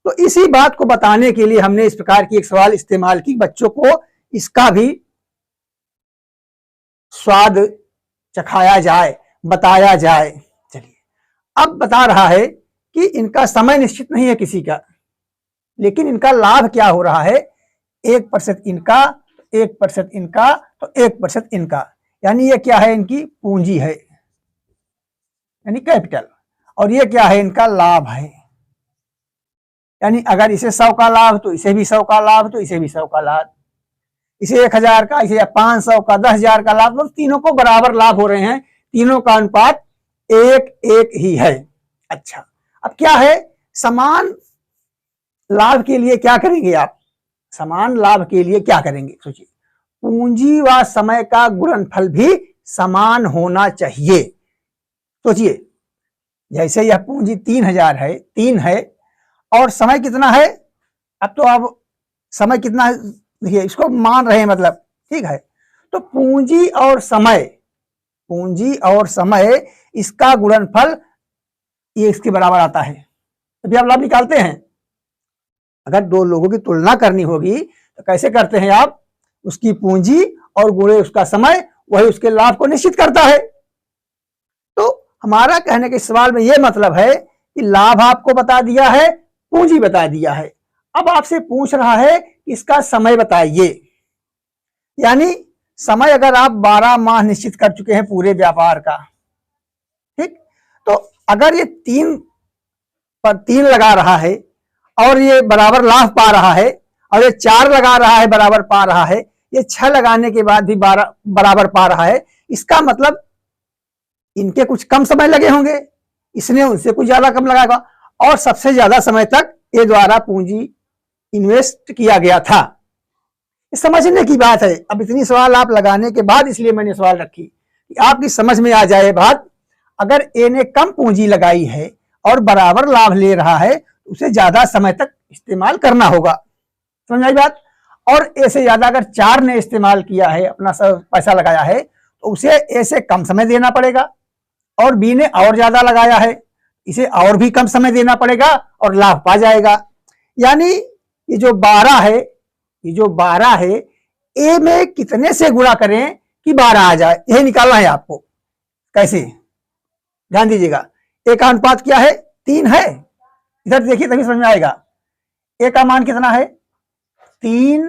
S1: तो इसी बात को बताने के लिए हमने इस प्रकार की एक सवाल इस्तेमाल की, बच्चों को इसका भी स्वाद चखाया जाए, बताया जाए। चलिए, अब बता रहा है कि इनका समय निश्चित नहीं है किसी का, लेकिन इनका लाभ क्या हो रहा है? 1% इनका, 1% इनका, तो 1% इनका, यानी ये क्या है? इनकी पूंजी है, यानी कैपिटल। और ये क्या है? इनका लाभ है। यानी अगर इसे 100 का लाभ तो इसे भी 100 का लाभ, तो इसे भी 100 का लाभ, इसे 1000 का, इसे 500 का, 10,000 का लाभ, तो तीनों को बराबर लाभ हो रहे हैं। तीनों का अनुपात 1:1 ही है। अच्छा, अब क्या है? समान लाभ के लिए क्या करेंगे आप? समान लाभ के लिए क्या करेंगे? सोचिए, पूंजी व समय का गुणनफल भी समान होना चाहिए। सोचिए, जैसे यह पूंजी 3000 है, 3 है, और समय कितना है? अब तो आप समय कितना है देखिए, इसको मान रहे हैं, मतलब ठीक है। तो पूंजी और समय, पूंजी और समय, इसका गुणनफल ये इसके बराबर आता है। अभी आप लाभ निकालते हैं, अगर दो लोगों की तुलना करनी होगी तो कैसे करते हैं आप? उसकी पूंजी और गुणे उसका समय, वही उसके लाभ को निश्चित करता है। तो हमारा कहने के सवाल में यह मतलब है कि लाभ आपको बता दिया है, पूंजी बता दिया है, अब आपसे पूछ रहा है इसका समय बताइए। यानी समय अगर आप 12 माह निश्चित कर चुके हैं पूरे व्यापार का, ठीक, तो अगर ये 3 पर 3 लगा रहा है और ये बराबर लाभ पा रहा है, और ये 4 लगा रहा है बराबर पा रहा है, ये 6 लगाने के बाद भी बराबर पा रहा है, इसका मतलब इनके कुछ कम समय लगे होंगे, इसने उनसे कुछ ज्यादा कम लगाएगा, और सबसे ज्यादा समय तक ये द्वारा पूंजी इन्वेस्ट किया गया था। समझने की बात है। अब इतनी सवाल आप लगाने के बाद इसलिए मैंने सवाल रखी कि आपकी समझ में आ जाए बात। अगर ए ने कम पूंजी लगाई है और बराबर लाभ ले रहा है, उसे ज्यादा समय तक इस्तेमाल करना होगा। समझ आई बात? और ए से ज्यादा अगर 4 ने इस्तेमाल किया है, अपना सब पैसा लगाया है, तो उसे ए से कम समय देना पड़ेगा, और बी ने और ज्यादा लगाया है, इसे और भी कम समय देना पड़ेगा और लाभ पा जाएगा। यानी ये जो 12 है, ये जो 12 है, ए में कितने से गुणा करें कि 12 आ जाए, यही निकालना है आपको। कैसे? ध्यान दीजिएगा, ए का अनुपात क्या है? 3 है। इधर देखिए तभी समझ में आएगा। ए का मान कितना है? 3,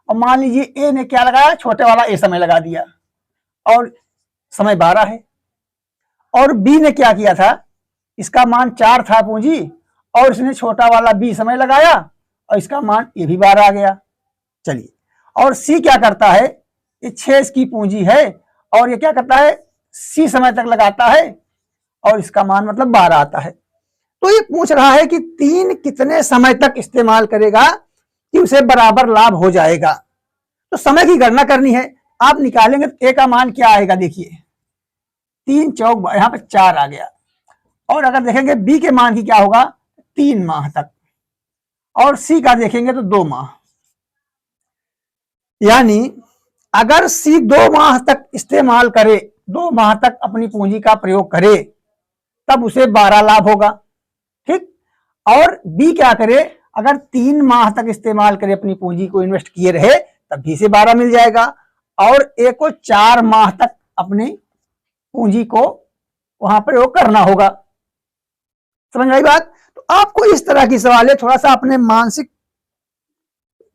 S1: और मान लीजिए ए ने क्या लगाया? छोटे वाला ए समय लगा दिया, और समय 12 है। और बी ने क्या किया था? इसका मान 4 था पूंजी, और इसने छोटा वाला बी समय लगाया, और इसका मान ये भी 12 आ गया। चलिए, और सी क्या करता है, ये 6 इसकी पूंजी है और ये क्या करता है, सी समय तक लगाता है और इसका मान मतलब 12 आता है। तो ये पूछ रहा है कि 3 कितने समय तक इस्तेमाल करेगा कि उसे बराबर लाभ हो जाएगा। तो समय की गणना करनी है, आप निकालेंगे तो ए का मान क्या आएगा, देखिए 3 चौक यहां पर 4 आ गया, और अगर देखेंगे बी के मान की क्या होगा 3 माह तक, और सी का देखेंगे तो 2 माह। यानी अगर सी 2 माह तक इस्तेमाल करे, 2 माह तक अपनी पूंजी का प्रयोग करे, तब उसे 12 लाभ होगा, ठीक। और बी क्या करे, अगर 3 माह तक इस्तेमाल करे, अपनी पूंजी को इन्वेस्ट किए रहे, तब भी से 12 मिल जाएगा, और ए को 4 माह तक अपनी पूंजी को वहां प्रयोग करना होगा। समझ आई बात। तो आपको इस तरह की सवाल है, थोड़ा सा अपने मानसिक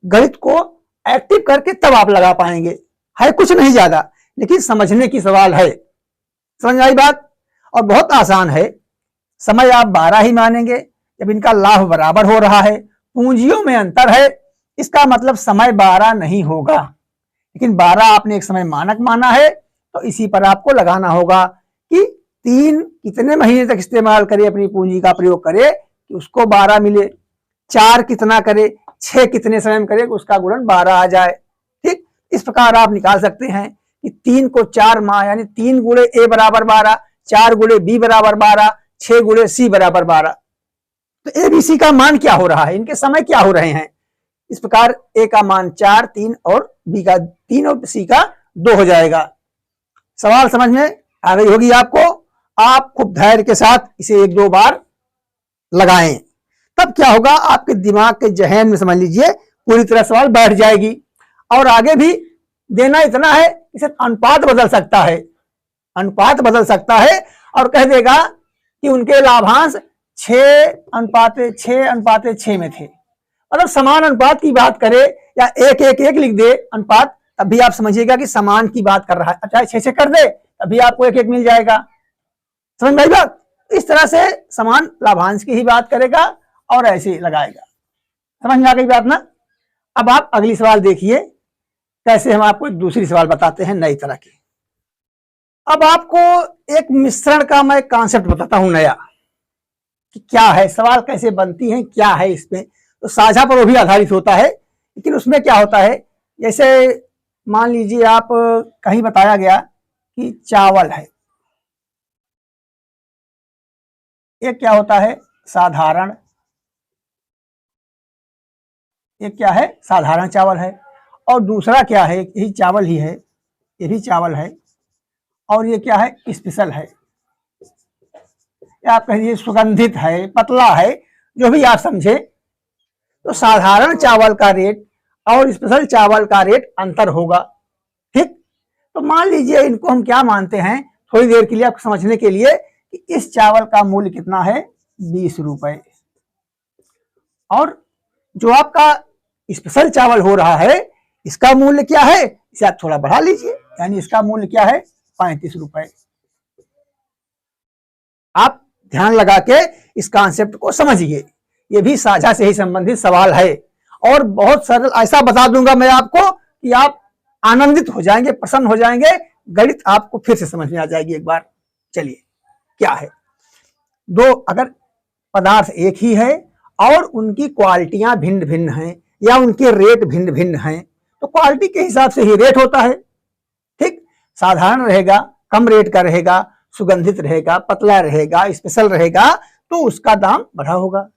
S1: गणित को एक्टिव करके तब आप लगा पाएंगे, है कुछ नहीं ज्यादा, लेकिन समझने की सवाल है। समझ आई बात। और बहुत आसान है, समय आप 12 ही मानेंगे, जब इनका लाभ बराबर हो रहा है, पूंजियों में अंतर है, इसका मतलब समय 12 नहीं होगा, लेकिन 12 आपने एक समय मानक माना है, तो इसी पर आपको लगाना होगा कि 3 कितने महीने तक इस्तेमाल करे, अपनी पूंजी का प्रयोग करे कि उसको 12 मिले, 4 कितना करे, 6 कितने समय में करे उसका गुणन 12 आ जाए, ठीक। इस प्रकार आप निकाल सकते हैं कि 3 को 4 माह यानी 3 गुणे ए बराबर 12, 4 गुणे बी बराबर 12, 6 गुणे सी बराबर 12। तो ए बी सी का मान क्या हो रहा है, इनके समय क्या हो रहे हैं। इस प्रकार ए का मान 4, 3 और बी का 3 और सी का 2 हो जाएगा। सवाल समझ में आ गई होगी आपको। आप खूब धैर्य के साथ इसे 1-2 बार लगाएं, तब क्या होगा, आपके दिमाग के जहन में समझ लीजिए पूरी तरह सवाल बैठ जाएगी। और आगे भी देना इतना है, इसे अनुपात बदल सकता है, अनुपात बदल सकता है और कह देगा कि उनके लाभांश 6:6 में थे, मतलब समान अनुपात की बात करे या 1:1:1 लिख दे अनुपात, तब भी आप समझिएगा कि समान की बात कर रहा है। चाहे 6 कर दे तभी आपको 1:1 मिल जाएगा। समझ में आई बात। इस तरह से समान लाभांश की ही बात करेगा और ऐसे लगाएगा। समझ में आ गई बात ना। अब आप अगली सवाल देखिए, कैसे हम आपको दूसरी सवाल बताते हैं नई तरह की। अब आपको एक मिश्रण का मैं कॉन्सेप्ट बताता हूं नया, कि क्या है, सवाल कैसे बनती है, क्या है इसमें। तो साझा पर वो भी आधारित होता है, लेकिन उसमें क्या होता है, जैसे मान लीजिए आप कहीं बताया गया कि चावल है, एक क्या होता है साधारण, एक क्या है साधारण चावल है, और दूसरा क्या है, यही चावल ही है, ये भी चावल है, और ये क्या है स्पेशल है, या आप कहिए सुगंधित है, पतला है, जो भी आप समझे। तो साधारण चावल का रेट और स्पेशल चावल का रेट अंतर होगा, ठीक। तो मान लीजिए इनको हम क्या मानते हैं, थोड़ी देर के लिए आपको समझने के लिए, कि इस चावल का मूल्य कितना है 20 रुपए, और जो आपका स्पेशल चावल हो रहा है इसका मूल्य क्या है, इसे आप थोड़ा बढ़ा लीजिए, यानी इसका मूल्य क्या है 35 रुपए। आप ध्यान लगा के इस कॉन्सेप्ट को समझिए, ये भी साझा से ही संबंधित सवाल है, और बहुत सरल ऐसा बता दूंगा मैं आपको कि आप आनंदित हो जाएंगे, प्रसन्न हो जाएंगे, गणित आपको फिर से समझ में आ जाएगी एक बार। चलिए क्या है, दो अगर पदार्थ एक ही है और उनकी क्वालिटियां भिन्न भिन्न हैं या उनके रेट भिन्न भिन्न हैं, तो क्वालिटी के हिसाब से ही रेट होता है, ठीक। साधारण रहेगा कम रेट का रहेगा, सुगंधित रहेगा पतला रहेगा, स्पेशल रहेगा तो उसका दाम बढ़ा होगा।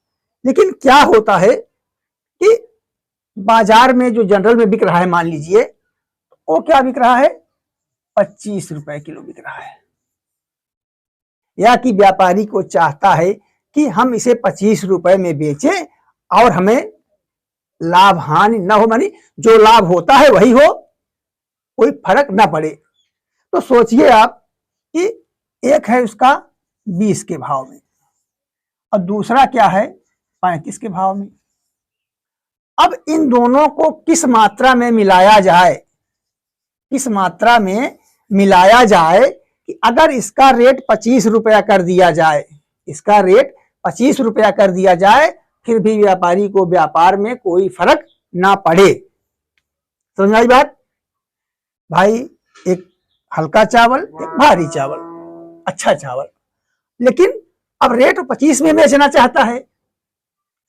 S1: लेकिन क्या होता है कि बाजार में जो जनरल में बिक रहा है, मान लीजिए वो क्या बिक रहा है 25 रुपए किलो बिक रहा है, या कि व्यापारी को चाहता है कि हम इसे 25 रुपए में बेचें और हमें लाभ हानि ना हो, मानी जो लाभ होता है वही हो, कोई फर्क ना पड़े। तो सोचिए आप कि एक है उसका 20 के भाव में और दूसरा क्या है 35 के भाव में। अब इन दोनों को किस मात्रा में मिलाया जाए, किस मात्रा में मिलाया जाए कि अगर इसका रेट 25 रुपया कर दिया जाए, इसका रेट 25 रुपया कर दिया जाए, फिर भी व्यापारी को व्यापार में कोई फर्क ना पड़े। समझ में आई बात? भाई एक हल्का चावल, एक भारी चावल, अच्छा चावल, लेकिन अब रेट 25 में बेचना चाहता है,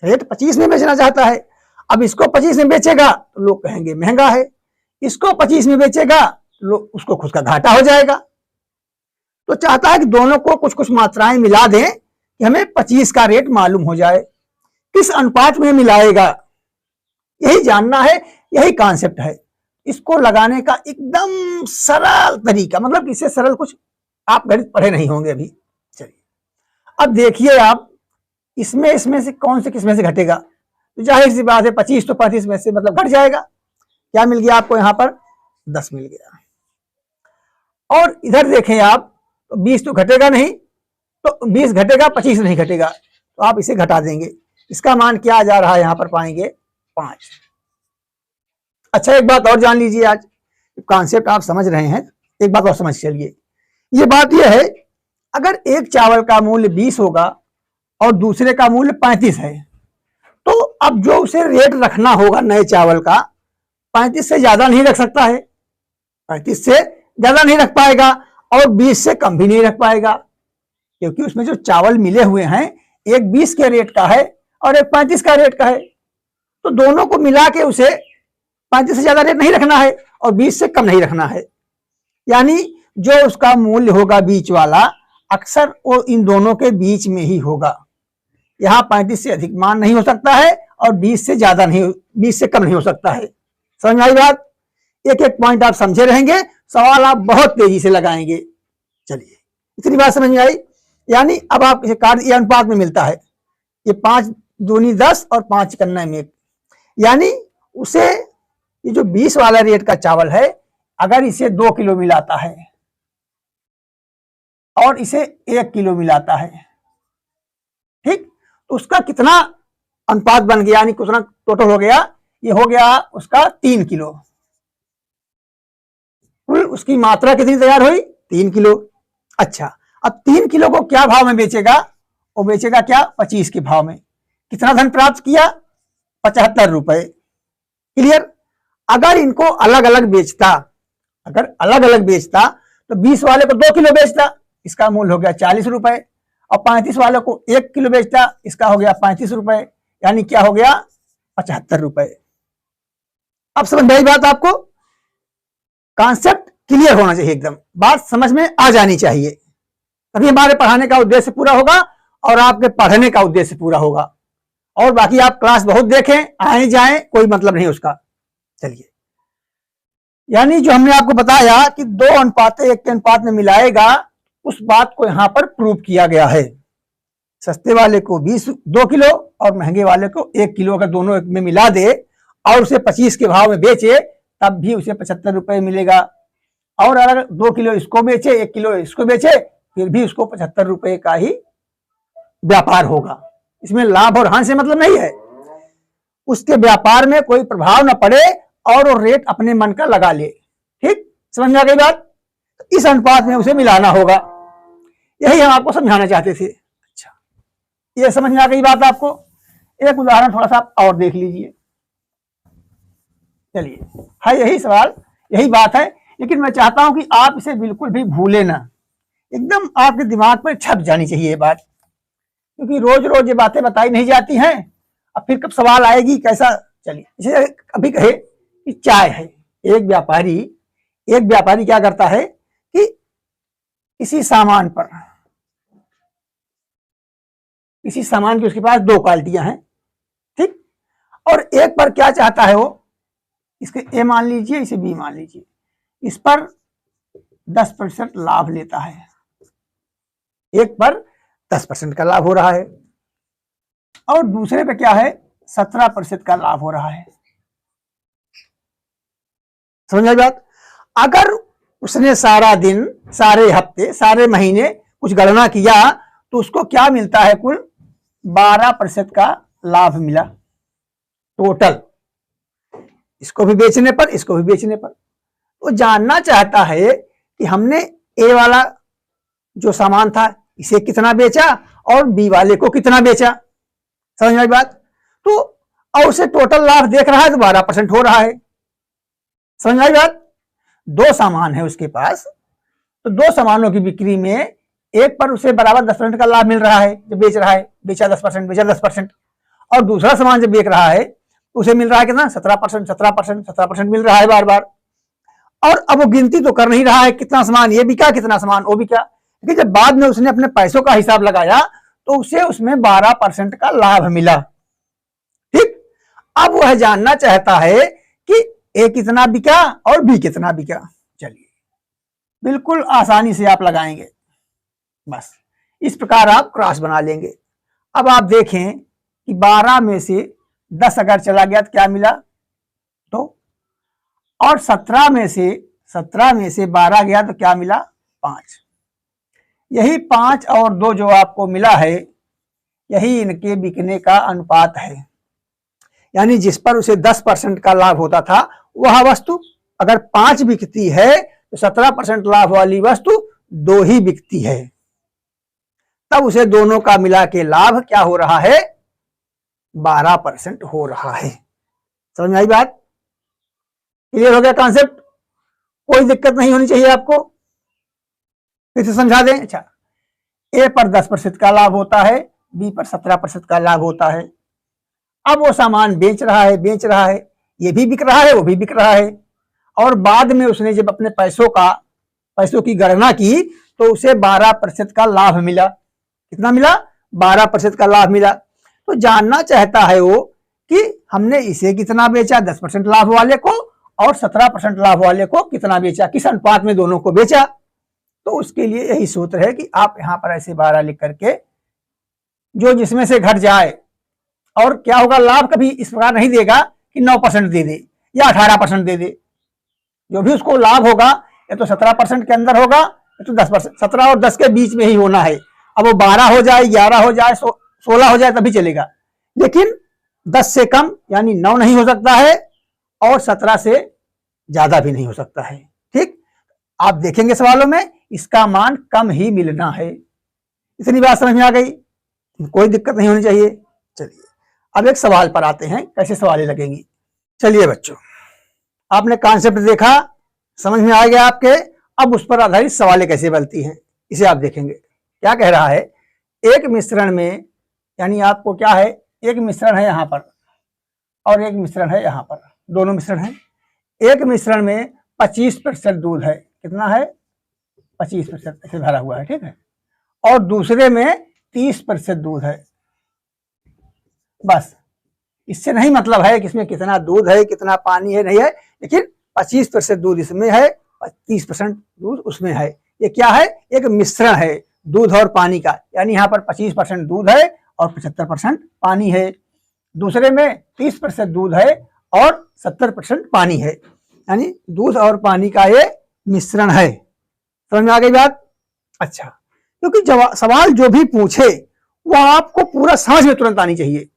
S1: रेट 25 में बेचना चाहता है। अब इसको 25 में बेचेगा तो लोग कहेंगे महंगा है, इसको 25 में बेचेगा तो लोग उसको खुद का घाटा हो जाएगा। तो चाहता है कि दोनों को कुछ कुछ मात्राएं मिला दें कि हमें 25 का रेट मालूम हो जाए। किस अनुपात में मिलाएगा, यही जानना है, यही कॉन्सेप्ट है। इसको लगाने का एकदम सरल तरीका, मतलब इससे सरल कुछ आप गणित पढ़े नहीं होंगे अभी। चलिए अब देखिए आप, इसमें से कौन से किसमें से घटेगा, तो जाहिर सी बात है 25 तो 35 में से मतलब घट जाएगा। क्या मिल गया आपको यहाँ पर? 10 मिल गया। और इधर देखें आप, तो 20 तो घटेगा नहीं, तो 20 घटेगा, 25 नहीं घटेगा, तो आप इसे घटा देंगे। इसका मान क्या आ जा रहा है यहाँ पर पाएंगे? 5। अच्छा एक बात और जान लीजिए, आज कॉन्सेप्ट आप समझ रहे हैं, एक बात और समझ चलिए। ये बात यह है, अगर एक चावल का मूल्य 20 होगा और दूसरे का मूल्य 35 है, तो अब जो उसे रेट रखना होगा नए चावल का, 35 से ज्यादा नहीं रख सकता है, 35 से ज्यादा नहीं रख पाएगा और 20 से कम भी नहीं रख पाएगा, क्योंकि उसमें जो चावल मिले हुए हैं एक 20 के रेट का है और एक 35 का रेट का है। तो दोनों को मिला के उसे 35 से ज्यादा रेट नहीं रखना है और 20 से कम नहीं रखना है। यानी जो उसका मूल्य होगा बीच वाला, अक्सर वो इन दोनों के बीच में ही होगा। यहाँ 35 से अधिक मान नहीं हो सकता है और 20 से ज्यादा नहीं, 20 से कम नहीं हो सकता है। समझ में आई बात? एक एक पॉइंट आप समझे रहेंगे, सवाल आप बहुत तेजी से लगाएंगे। चलिए इतनी बात समझ में आई। यानी अब आप इसे काट, ये अनुपात में मिलता है, ये 5 दूनी 10 और 5 कन्ना में 1, यानी उसे ये जो 20 वाला रेट का चावल है, अगर इसे 2 किलो मिलाता है और इसे 1 किलो मिलाता है, ठीक, तो उसका कितना अनुपात बन गया, यानी कितना टोटल हो गया? ये हो गया उसका 3 किलो। कुल उसकी मात्रा कितनी तैयार हुई? 3 किलो। अच्छा, अब 3 किलो को क्या भाव में बेचेगा? वो बेचेगा क्या? 25 के भाव में। कितना धन प्राप्त किया? 75 रुपए। क्लियर? अगर इनको अलग अलग बेचता, अगर अलग अलग बेचता तो 20 वाले को 2 किलो बेचता, इसका मूल्य हो गया 40 रुपए, और 35 वाले को 1 किलो बेचता, इसका हो गया 35 रुपए, यानी क्या हो गया? 75 रुपए। अब समझ में आई बात आपको? कॉन्सेप्ट क्लियर होना चाहिए, एकदम बात समझ में आ जानी चाहिए, तभी हमारे पढ़ाने का उद्देश्य पूरा होगा और आपके पढ़ने का उद्देश्य पूरा होगा। और बाकी आप क्लास बहुत देखें, आए जाएं, कोई मतलब नहीं उसका। चलिए, यानी जो हमने आपको बताया कि 2 अनुपात 1 के अनुपात में मिलाएगा, उस बात को यहां पर प्रूव किया गया है। सस्ते वाले को 2 किलो और महंगे वाले को 1 किलो अगर दोनों में मिला दे और उसे 25 के भाव में बेचे, तब भी उसे 75 रुपए मिलेगा। और अगर 2 किलो इसको बेचे, 1 किलो इसको बेचे, फिर भी उसको 75 रुपए का ही व्यापार होगा। इसमें लाभ और हानि से मतलब नहीं है, उसके व्यापार में कोई प्रभाव न पड़े और वो रेट अपने मन का लगा ले। ठीक, समझ में आ गई बात? इस अनुपात में उसे मिलाना होगा, यही हम आपको समझाना चाहते थे। अच्छा, ये समझ में आ गई बात आपको? एक उदाहरण थोड़ा सा आप और देख लीजिए। चलिए, है यही सवाल, यही बात है, लेकिन मैं चाहता हूं कि आप इसे बिल्कुल भी भूले ना, एकदम आपके दिमाग पर छप जानी चाहिए ये बात, क्योंकि रोज रोज ये बातें बताई नहीं जाती हैं। अब फिर कब सवाल आएगी कैसा? चलिए, इसे अभी कहे कि चाय है, एक व्यापारी क्या करता है कि किसी सामान की उसके पास 2 क्वालिटियां हैं, ठीक, और एक पर क्या चाहता है वो, इसके ए मान लीजिए, इसे बी मान लीजिए, इस पर 10% लाभ लेता है, एक पर 10% का लाभ हो रहा है और दूसरे पे क्या है, 17% का लाभ हो रहा है। समझ आई बात? अगर उसने सारा दिन, सारे हफ्ते, सारे महीने कुछ गणना किया तो उसको क्या मिलता है? कुल 12% का लाभ मिला टोटल, इसको भी बेचने पर, इसको भी बेचने पर। वो जानना चाहता है कि हमने ए वाला जो सामान था इसे कितना बेचा और बी वाले को कितना बेचा। समझ में आई बात? तो और उसे टोटल लाभ देख रहा है तो 12% हो रहा है, समझ आई बात? दो सामान है उसके पास, तो दो सामानों की बिक्री में एक पर उसे बराबर 10% का लाभ मिल रहा है जब बेच रहा है, बेचा 10%, बेचा 10%, और दूसरा सामान जब बेच रहा है उसे मिल रहा है कितना, 17%, 17%, 17% मिल रहा है बार बार। और अब वो गिनती तो कर नहीं रहा है कितना सामान ये बिका, कितना सामान वो बिका, लेकिन जब बाद में उसने अपने पैसों का हिसाब लगाया तो उसे उसमें 12% का लाभ मिला। ठीक, अब वह जानना चाहता है कि ए कितना बिका और बी कितना बिका। चलिए बिल्कुल आसानी से आप लगाएंगे, बस इस प्रकार आप क्रॉस बना लेंगे। अब आप देखें कि 12 में से 10 अगर चला गया तो क्या मिला, तो, और 17 में से 12 गया तो क्या मिला, 5। यही 5 और 2 जो आपको मिला है यही इनके बिकने का अनुपात है। यानी जिस पर उसे 10% का लाभ होता था वह वस्तु अगर 5 बिकती है तो 17% लाभ वाली वस्तु 2 ही बिकती है, तब उसे दोनों का मिला के लाभ क्या हो रहा है, 12% हो रहा है। समझ में आई बात? क्लियर हो गया कॉन्सेप्ट? कोई दिक्कत नहीं होनी चाहिए आपको, फिर से समझा दें। अच्छा, ए पर 10% का लाभ होता है, बी पर 17% का लाभ होता है। अब वो सामान बेच रहा है, ये भी बिक रहा है, वो भी बिक रहा है, और बाद में उसने जब अपने पैसों की गणना की तो उसे 12% का लाभ मिला। कितना मिला, 12% का लाभ मिला। तो जानना चाहता है वो कि हमने इसे कितना बेचा, 10% लाभ वाले को, और 17% लाभ वाले को कितना बेचा, किस अनुपात में दोनों को बेचा। तो उसके लिए यही सूत्र है कि आप यहां पर ऐसे 12 लिख करके जो जिसमें से घट जाए, और क्या होगा, लाभ कभी इस प्रकार नहीं देगा कि 9% दे दे या 18% दे दे। जो भी उसको लाभ होगा या तो 17% के अंदर होगा या तो 10%, 17 और 10 के बीच में ही होना है। अब वो 12 हो जाए, 11 हो जाए, 16 हो जाए तभी चलेगा, लेकिन 10 से कम यानी 9 नहीं हो सकता है, और 17 से ज्यादा भी नहीं हो सकता है। ठीक, आप देखेंगे सवालों में इसका मान कम ही मिलना है। इतनी बात समझ में आ गई, कोई दिक्कत नहीं होनी चाहिए। चलिए अब एक सवाल पर आते हैं, कैसे सवालें लगेंगी। चलिए बच्चों, आपने कॉन्सेप्ट देखा, समझ में आ गया आपके। अब उस पर आधारित सवालें कैसे बनती हैं इसे आप देखेंगे। क्या कह रहा है, एक मिश्रण में, यानी आपको क्या है, एक मिश्रण है यहां पर और एक मिश्रण है यहां पर, दोनों मिश्रण है। एक मिश्रण में 25% दूध है, कितना है, 25% ऐसे भरा हुआ है, ठीक है, और दूसरे में 30% दूध है। बस इससे नहीं मतलब है कि इसमें कितना दूध है, कितना पानी है, नहीं है, लेकिन 25% दूध इसमें है, 30% दूध उसमें है। ये क्या है, एक मिश्रण है दूध और पानी का, यानी यहाँ पर 25% दूध है और 75% पानी है। दूसरे में 30% दूध है और 70% पानी है, यानी दूध और पानी का ये मिश्रण है। समझ में आ गई बात? अच्छा, क्योंकि सवाल जो भी पूछे वो आपको पूरा समझ में तुरंत आनी चाहिए,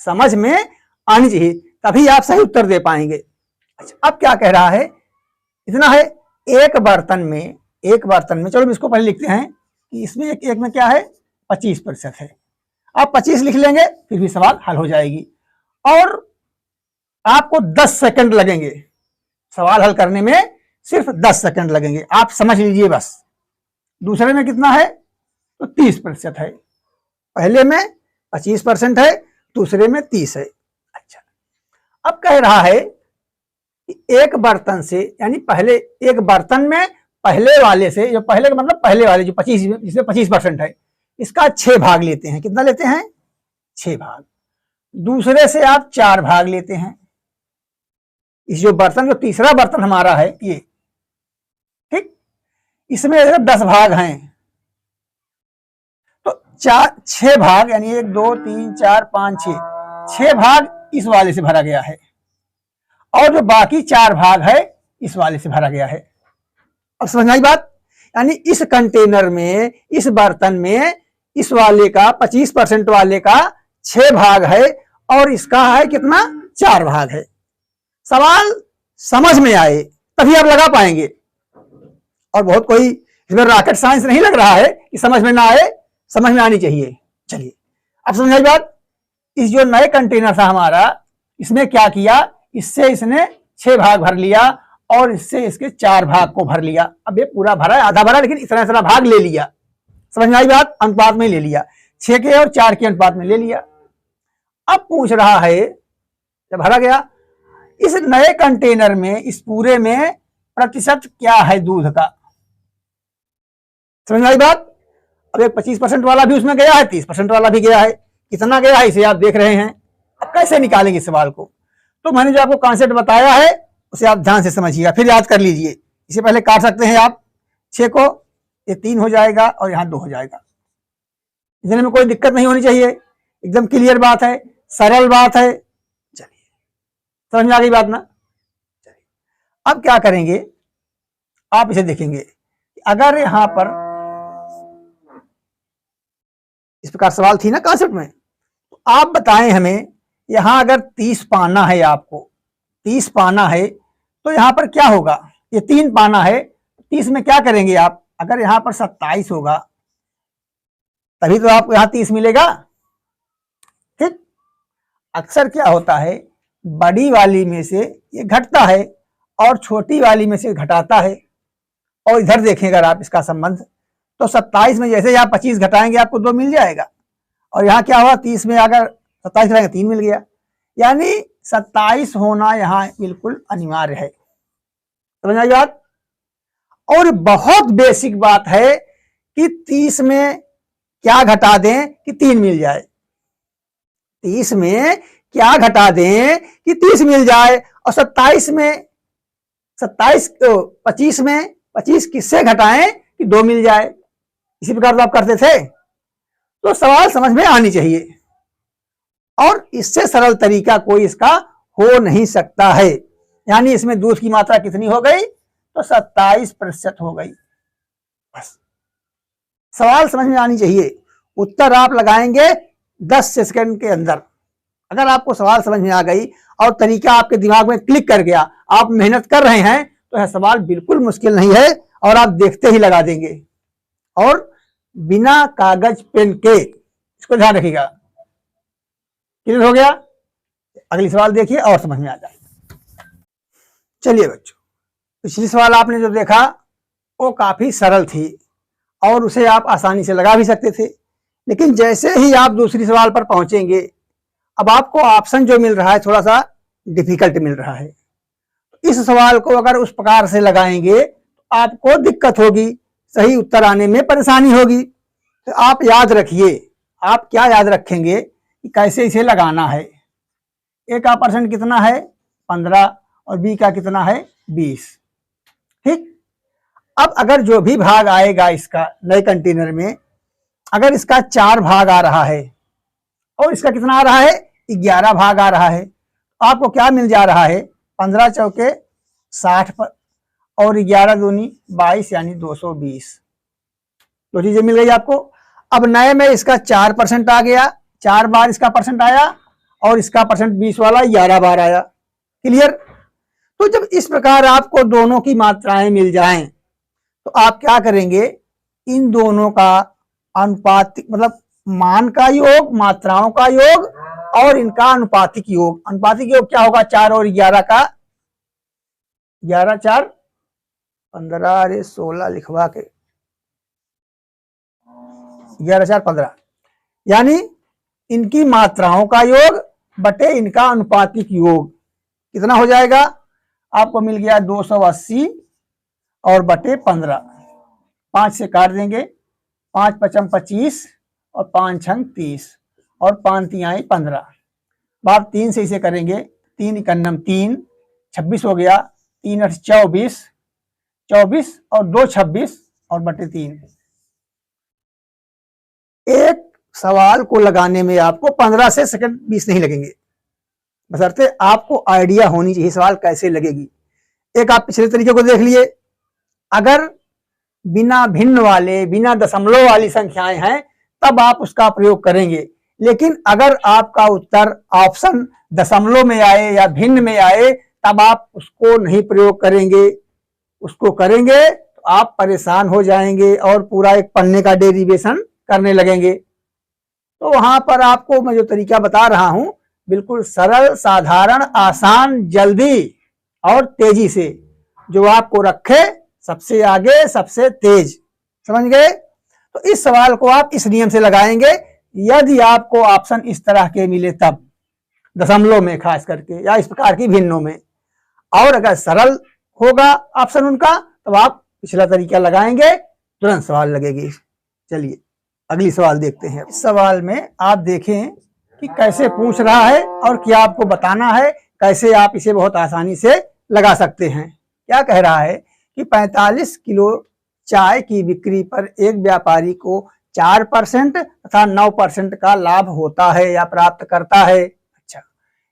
S1: समझ में आनी चाहिए, तभी आप सही उत्तर दे पाएंगे। अच्छा, अब क्या कह रहा है, इतना है, एक बर्तन में, चलो इसको पहले लिखते हैं कि इसमें एक में क्या है, 25% है। आप 25 लिख लेंगे फिर भी सवाल हल हो जाएगी, और आपको 10 सेकंड लगेंगे सवाल हल करने में, सिर्फ 10 सेकंड लगेंगे, आप समझ लीजिए बस। दूसरे में कितना है, तो 30% है, पहले में 25% है, दूसरे में 30 है। अच्छा, अब कह रहा है कि एक बर्तन से, यानी पहले एक बर्तन में पहले वाले से, जो पहले का मतलब पहले वाले जो 25, जिसमें 25% है, इसका 6 भाग लेते हैं। कितना लेते हैं, 6 भाग। दूसरे से आप 4 भाग लेते हैं। इस जो बर्तन, जो तीसरा बर्तन हमारा है ये, ठीक, इसमें 10 भाग हैं, तो 6 भाग, यानी 1 2 3 4 5 6 भाग इस वाले से भरा गया है, और जो बाकी 4 भाग है इस वाले से भरा गया है। अब समझ आई बात? यानी इस कंटेनर में, इस बर्तन में, इस वाले का 25% वाले का 6 भाग है और इसका है कितना, 4 भाग है। सवाल समझ में आए तभी आप लगा पाएंगे, और बहुत कोई इसमें रॉकेट साइंस नहीं लग रहा है कि समझ में ना आए, समझ में आनी चाहिए। चलिए अब समझ आई बात। इस जो नए कंटेनर था हमारा, इसमें क्या किया, इससे इसने 6 भाग भर लिया और इससे इसके 4 भाग को भर लिया। अब ये पूरा भरा है, आधा भरा, लेकिन इतना इतना भाग ले लिया। समझ में आई बात? अनुपात में ले लिया, 6 के और 4 के अनुपात में ले लिया। अब पूछ रहा है, जब भरा गया, इस नए कंटेनर में, इस पूरे में प्रतिशत क्या है दूध का? समझ में आई बात? अब एक 25% वाला भी उसमें गया है, 30% वाला भी गया है। कितना गया है इसे आप देख रहे हैं। अब कैसे निकालेंगे इस सवाल को? तो मैंने जो आपको कॉन्सेप्ट बताया है उसे आप ध्यान से समझिएगा, फिर याद कर लीजिए। इसे पहले काट सकते हैं आप 6 को, ये 3 हो जाएगा और यहाँ 2 हो जाएगा। इतने में कोई दिक्कत नहीं होनी चाहिए, एकदम क्लियर बात है, सरल बात है। चलिए, समझ में आ गई बात ना? चलिए, अब क्या करेंगे, आप इसे देखेंगे। अगर यहां पर इस प्रकार सवाल थी ना कॉन्सेप्ट में, तो आप बताएं हमें, यहां अगर 30 पाना है, आपको 30 पाना है, तो यहां पर क्या होगा? ये 3 पाना है, 30 में क्या करेंगे आप? अगर यहां पर 27 होगा तभी तो आपको यहां 30 मिलेगा। ठीक, अक्सर क्या होता है, बड़ी वाली में से ये घटता है और छोटी वाली में से घटाता है। और इधर देखें अगर आप इसका संबंध, तो 27 में जैसे यहाँ 25 घटाएंगे आपको 2 मिल जाएगा, और यहाँ क्या हुआ, 30 में अगर 27 घटाएंगे 3 मिल गया। यानी 27 होना यहाँ बिल्कुल अनिवार्य है। समझ आई बात? और बहुत बेसिक बात है कि 30 में क्या घटा दें कि 3 मिल जाए। 30 में क्या घटा दें कि 30 मिल जाए, और 27 में 25 में 25 किससे घटाएं कि 2 मिल जाए। इसी प्रकार तो आप करते थे। तो सवाल समझ में आनी चाहिए, और इससे सरल तरीका कोई इसका हो नहीं सकता है। यानी इसमें दूध की मात्रा कितनी हो गई? तो 27% हो गई। बस सवाल समझ में आनी चाहिए। उत्तर आप लगाएंगे 10 सेकंड के अंदर। अगर आपको सवाल समझ में आ गई और तरीका आपके दिमाग में क्लिक कर गया, आप मेहनत कर रहे हैं, तो यह सवाल बिल्कुल मुश्किल नहीं है और आप देखते ही लगा देंगे। और बिना कागज पेन के, इसको ध्यान रखिएगा। क्लियर हो गया? अगली सवाल देखिए और समझ में आ जाएगा। चलिए बच्चों, पिछली सवाल आपने जो देखा वो काफी सरल थी और उसे आप आसानी से लगा भी सकते थे, लेकिन जैसे ही आप दूसरी सवाल पर पहुंचेंगे, अब आपको ऑप्शन जो मिल रहा है थोड़ा सा डिफिकल्ट मिल रहा है। इस सवाल को अगर उस प्रकार से लगाएंगे तो आपको दिक्कत होगी, सही उत्तर आने में परेशानी होगी। तो आप याद रखिए, आप क्या याद रखेंगे कि कैसे इसे लगाना है। ए का परसेंट कितना है? 15, और बी का कितना है? 20। ठीक, अब अगर जो भी भाग आएगा इसका नए कंटेनर में, अगर इसका 4 भाग आ रहा है और इसका कितना आ रहा है? 11 भाग आ रहा है, तो आपको क्या मिल जा रहा है? 15 चौके 60 पर और 11 दूनी 22, यानी 220। दो चीजें मिल गई आपको। अब नए में इसका 4% आ गया, 4 बार इसका परसेंट आया, और इसका परसेंट 20 वाला 11 बार आया। क्लियर? तो जब इस प्रकार आपको दोनों की मात्राएं मिल जाएं, तो आप क्या करेंगे? इन दोनों का अनुपातिक, मतलब मान का योग, मात्राओं का योग और इनका अनुपातिक योग। अनुपातिक योग क्या होगा? 4 और 11 का, 11 4 15, अरे 16 लिखवा के, 11 4 15, यानी इनकी मात्राओं का योग बटे इनका अनुपातिक योग कितना हो जाएगा? आपको मिल गया 280 और बटे 15। 5 से काट देंगे, 5 पचम 25 और 5 छंग 30 और 5 तिहाई 15। बात 3 से इसे करेंगे, 3 इकन्नम 3, 26 हो गया, 3 8 24, 24 और 2 26 और बटे 3। एक सवाल को लगाने में आपको 15 से सेकंड 20 नहीं लगेंगे, बशर्ते आपको आइडिया होनी चाहिए सवाल कैसे लगेगी। एक आप पिछले तरीके को देख लिए, अगर बिना भिन्न वाले, बिना दशमलव वाली संख्याएं हैं तब आप उसका प्रयोग करेंगे, लेकिन अगर आपका उत्तर ऑप्शन दशमलव में आए या भिन्न में आए तब आप उसको नहीं प्रयोग करेंगे। उसको करेंगे तो आप परेशान हो जाएंगे और पूरा एक पन्ने का डेरिवेशन करने लगेंगे। तो वहां पर आपको मैं जो तरीका बता रहा हूं, बिल्कुल सरल, साधारण, आसान, जल्दी और तेजी से जो आपको रखे सबसे आगे सबसे तेज। समझ गए? तो इस सवाल को आप इस नियम से लगाएंगे यदि आपको ऑप्शन इस तरह के मिले तब, दशमलव में खास करके या इस प्रकार की भिन्नों में। और अगर सरल होगा ऑप्शन उनका तब आप पिछला तरीका लगाएंगे, तुरंत सवाल लगेगी। चलिए अगली सवाल देखते हैं। इस सवाल में आप देखें कि कैसे पूछ रहा है और क्या आपको बताना है, कैसे आप इसे बहुत आसानी से लगा सकते हैं। क्या कह रहा है कि 45 किलो चाय की बिक्री पर एक व्यापारी को 4% तथा 9% का लाभ होता है या प्राप्त करता है। अच्छा,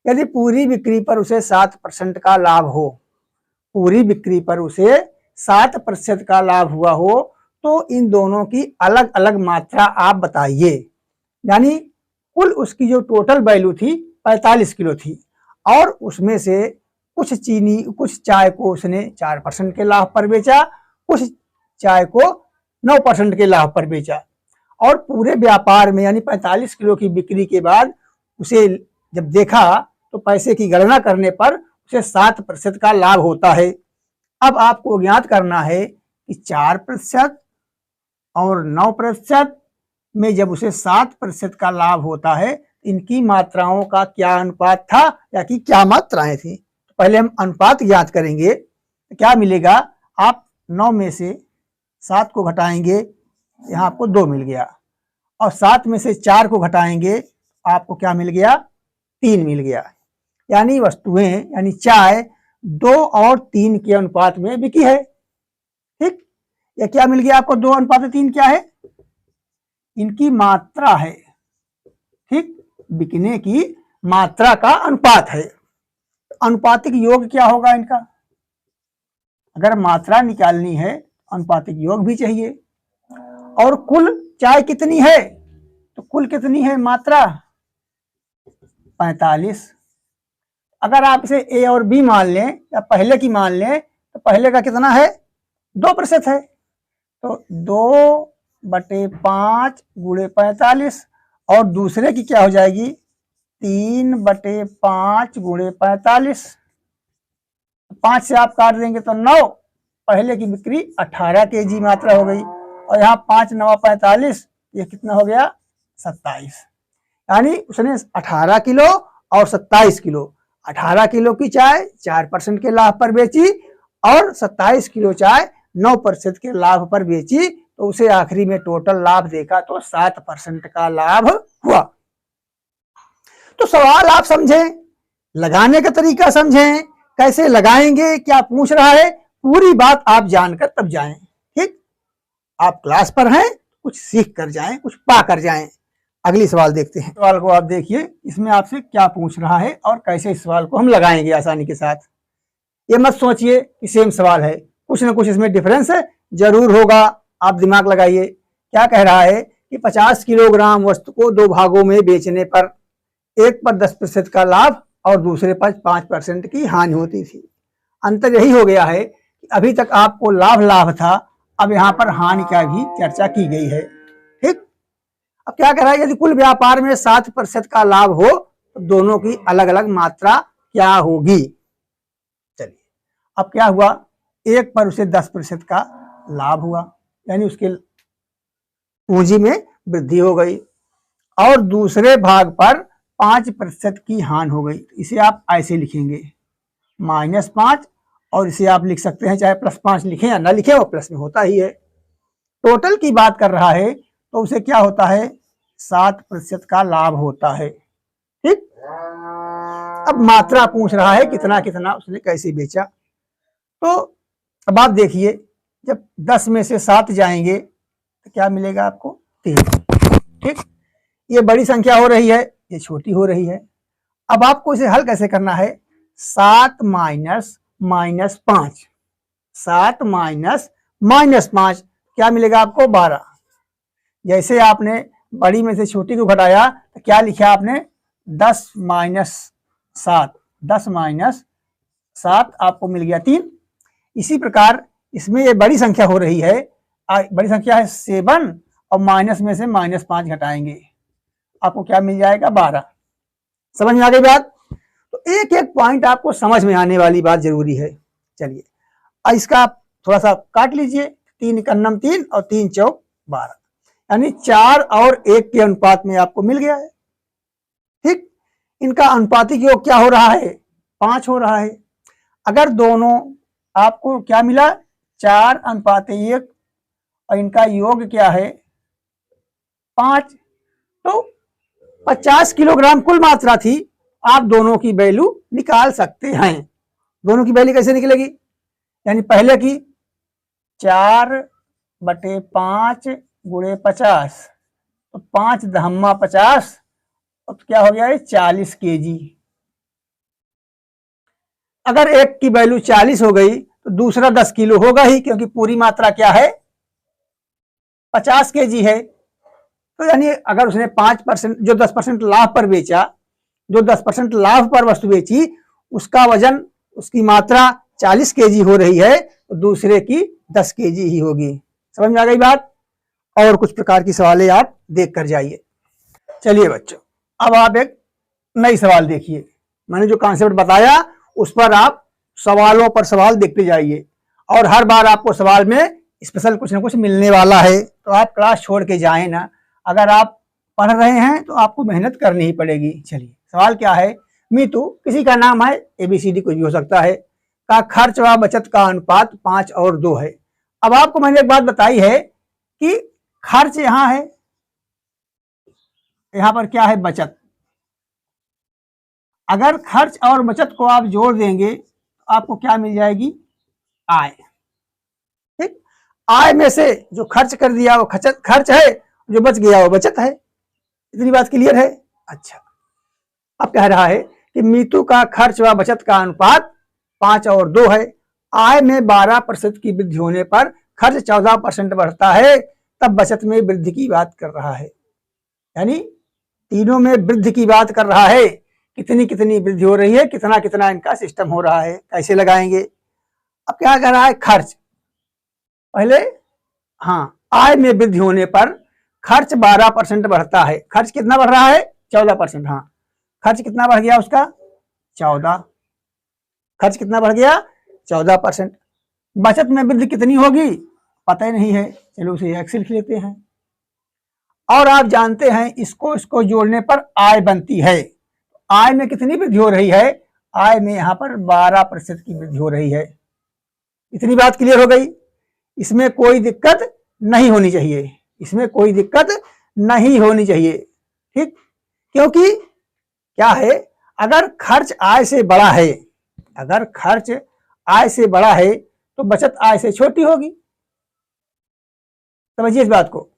S1: यदि पूरी बिक्री पर उसे 7% का लाभ हो, पूरी बिक्री पर उसे 7% का लाभ हुआ हो, तो इन दोनों की अलग अलग मात्रा आप बताइए। यानी कुल उसकी जो टोटल वैल्यू थी 45 किलो थी और उसमें से कुछ चाय को उसने 4% के लाभ पर बेचा, कुछ चाय को 9% के लाभ पर बेचा। और पूरे व्यापार में यानी 45 किलो की बिक्री के बाद उसे जब देखा तो पैसे की गणना करने पर उसे 7% का लाभ होता है। अब आपको ज्ञात करना है कि 4% और 9% में जब उसे 7% का लाभ होता है, इनकी मात्राओं का क्या अनुपात था या कि क्या मात्राएं थी। तो पहले हम अनुपात ज्ञात करेंगे। तो क्या मिलेगा, आप 9 में से 7 को घटाएंगे, यहाँ आपको 2 मिल गया, और 7 में से 4 को घटाएंगे आपको क्या मिल गया, 3 मिल गया। यानी वस्तुएं यानी चाय 2 और 3 के अनुपात में बिकी है। ठीक, या क्या मिल गया आपको, 2:3 क्या है, इनकी मात्रा है। ठीक, बिकने की मात्रा का अनुपात है। अनुपातिक योग क्या होगा इनका, अगर मात्रा निकालनी है अनुपातिक योग भी चाहिए। और कुल चाय कितनी है, तो कुल कितनी है मात्रा 45। अगर आप इसे ए और बी मान लें या पहले की मान लें तो पहले का कितना है, 2% है, तो 2/5 गुणे 45, और दूसरे की क्या हो जाएगी 3/5 गुणे 45। 5 से आप काट देंगे तो 9, पहले की बिक्री 18 kg मात्रा हो गई, और यहाँ 5 9 45, ये कितना हो गया 27। यानी उसने 18 किलो और 27 किलो, 18 किलो की चाय 4% के लाभ पर बेची और 27 किलो चाय 9% के लाभ पर बेची, तो उसे आखिरी में टोटल लाभ देखा तो 7% का लाभ हुआ। तो सवाल आप समझें, लगाने का तरीका समझें, कैसे लगाएंगे, क्या पूछ रहा है, पूरी बात आप जानकर तब जाएं। ठीक, आप क्लास पर हैं, कुछ सीख कर जाएं, कुछ पा कर जाएं। अगली सवाल देखते हैं। सवाल को आप देखिए, इसमें आपसे क्या पूछ रहा है और कैसे इस सवाल को हम लगाएंगे आसानी के साथ। ये मत सोचिए कि सेम सवाल है, कुछ ना कुछ इसमें डिफरेंस जरूर होगा, आप दिमाग लगाइए। क्या कह रहा है कि 50 किलोग्राम वस्तु को 2 भागों में बेचने पर एक पर 10% का लाभ और दूसरे पर 5% की हानि होती थी। अंतर यही हो गया है कि अभी तक आपको लाभ था, अब यहाँ पर हानि का भी चर्चा की गई है। ठीक, अब क्या कह रहा है, यदि कुल व्यापार में 7% का लाभ हो तो दोनों की अलग अलग मात्रा क्या होगी। चलिए, अब क्या हुआ, एक पर उसे 10% का लाभ हुआ, यानी उसके पूंजी में वृद्धि हो गई, और दूसरे भाग पर 5% की हानि हो गई। इसे आप ऐसे लिखेंगे -5, और इसे आप लिख सकते हैं चाहे +5 लिखें या ना लिखें, वो प्लस में होता ही है। टोटल की बात कर रहा है तो उसे क्या होता है, 7% का लाभ होता है। ठीक, अब मात्रा पूछ रहा है कितना कितना उसने कैसे बेचा। तो अब आप देखिए, जब 10 में से 7 जाएंगे तो क्या मिलेगा आपको, 3। ठीक, ये बड़ी संख्या हो रही है, ये छोटी हो रही है। अब आपको इसे हल कैसे करना है, 7 माइनस -5, 7 माइनस -5 क्या मिलेगा आपको 12। जैसे आपने बड़ी में से छोटी को घटाया तो क्या लिखा आपने 10 - 7, 10 - 7 आपको मिल गया 3। इसी प्रकार इसमें ये बड़ी संख्या हो रही है, बड़ी संख्या है 7, और माइनस में से -5 घटाएंगे आपको क्या मिल जाएगा 12। समझ में आ गई बात। तो एक एक पॉइंट आपको समझ में आने वाली बात जरूरी है। चलिए और इसका आप थोड़ा सा काट लीजिए, 3 कन्नम 3 और 3 चौक 12, यानी 4 और 1 के अनुपात में आपको मिल गया है। ठीक, इनका अनुपातिक योग क्या हो रहा है, 5 हो रहा है। अगर दोनों आपको क्या मिला, 4:1 और इनका योग क्या है 5, तो 50 किलोग्राम कुल मात्रा थी। आप दोनों की वैल्यू निकाल सकते हैं। दोनों की वैल्यू कैसे निकलेगी, यानी पहले की 4/5 गुणे 50, तो 5 दहम्मा 50, तो क्या हो गया है 40 kg। अगर एक की वैल्यू 40 हो गई तो दूसरा 10 किलो होगा ही, क्योंकि पूरी मात्रा क्या है 50 kg है। तो यानी अगर उसने 5% जो 10% लाभ पर बेचा, जो 10% लाभ पर वस्तु बेची, उसका वजन, उसकी मात्रा 40 kg हो रही है, तो दूसरे की 10 kg ही होगी। समझ में आ गई बात। और कुछ प्रकार की सवालें आप देख कर जाइए। चलिए बच्चों, अब आप एक नई सवाल देखिए। मैंने जो कॉन्सेप्ट बताया उस पर आप सवालों पर सवाल देखते जाइए, और हर बार आपको सवाल में स्पेशल कुछ ना कुछ मिलने वाला है, तो आप क्लास छोड़ के जाएं ना। अगर आप पढ़ रहे हैं तो आपको मेहनत करनी ही पड़ेगी। चलिए, सवाल क्या है, मीतू, किसी का नाम है, ABCD कुछ भी हो सकता है, का खर्च व बचत का अनुपात 5 और 2 है। अब आपको मैंने एक बात बताई है कि खर्च यहां है, यहां पर क्या है बचत। अगर खर्च और बचत को आप जोड़ देंगे तो आपको क्या मिल जाएगी, आय। ठीक, आय में से जो खर्च कर दिया वो खर्च है, जो बच गया वो बचत है। इतनी बात क्लियर है। अच्छा, अब कह रहा है कि मीतू का खर्च व बचत का अनुपात 5 और 2 है। आय में 12% की वृद्धि होने पर खर्च 14% बढ़ता है, तब बचत में वृद्धि की बात कर रहा है। यानी तीनों में वृद्धि की बात कर रहा है। कितनी कितनी वृद्धि हो रही है, कितना कितना इनका सिस्टम हो रहा है, कैसे लगाएंगे। अब क्या कर रहा है, खर्च पहले, हाँ, आय में वृद्धि होने पर खर्च 12% बढ़ता है। खर्च कितना बढ़ रहा है, 14%। हाँ, खर्च कितना बढ़ गया उसका, 14। खर्च कितना बढ़ गया, 14%। बचत में वृद्धि कितनी होगी पता ही नहीं है, चलो उसे एक्स लिख लेते हैं। और आप जानते हैं इसको जोड़ने पर आय बनती है। आय में कितनी वृद्धि हो रही है, आय में यहां पर 12% की वृद्धि हो रही है। इतनी बात क्लियर हो गई। इसमें कोई दिक्कत नहीं होनी चाहिए, इसमें कोई दिक्कत नहीं होनी चाहिए। ठीक, क्योंकि क्या है, अगर खर्च आय से बड़ा है, अगर खर्च आय से बड़ा है तो बचत आय से छोटी होगी। समझिए इस बात को।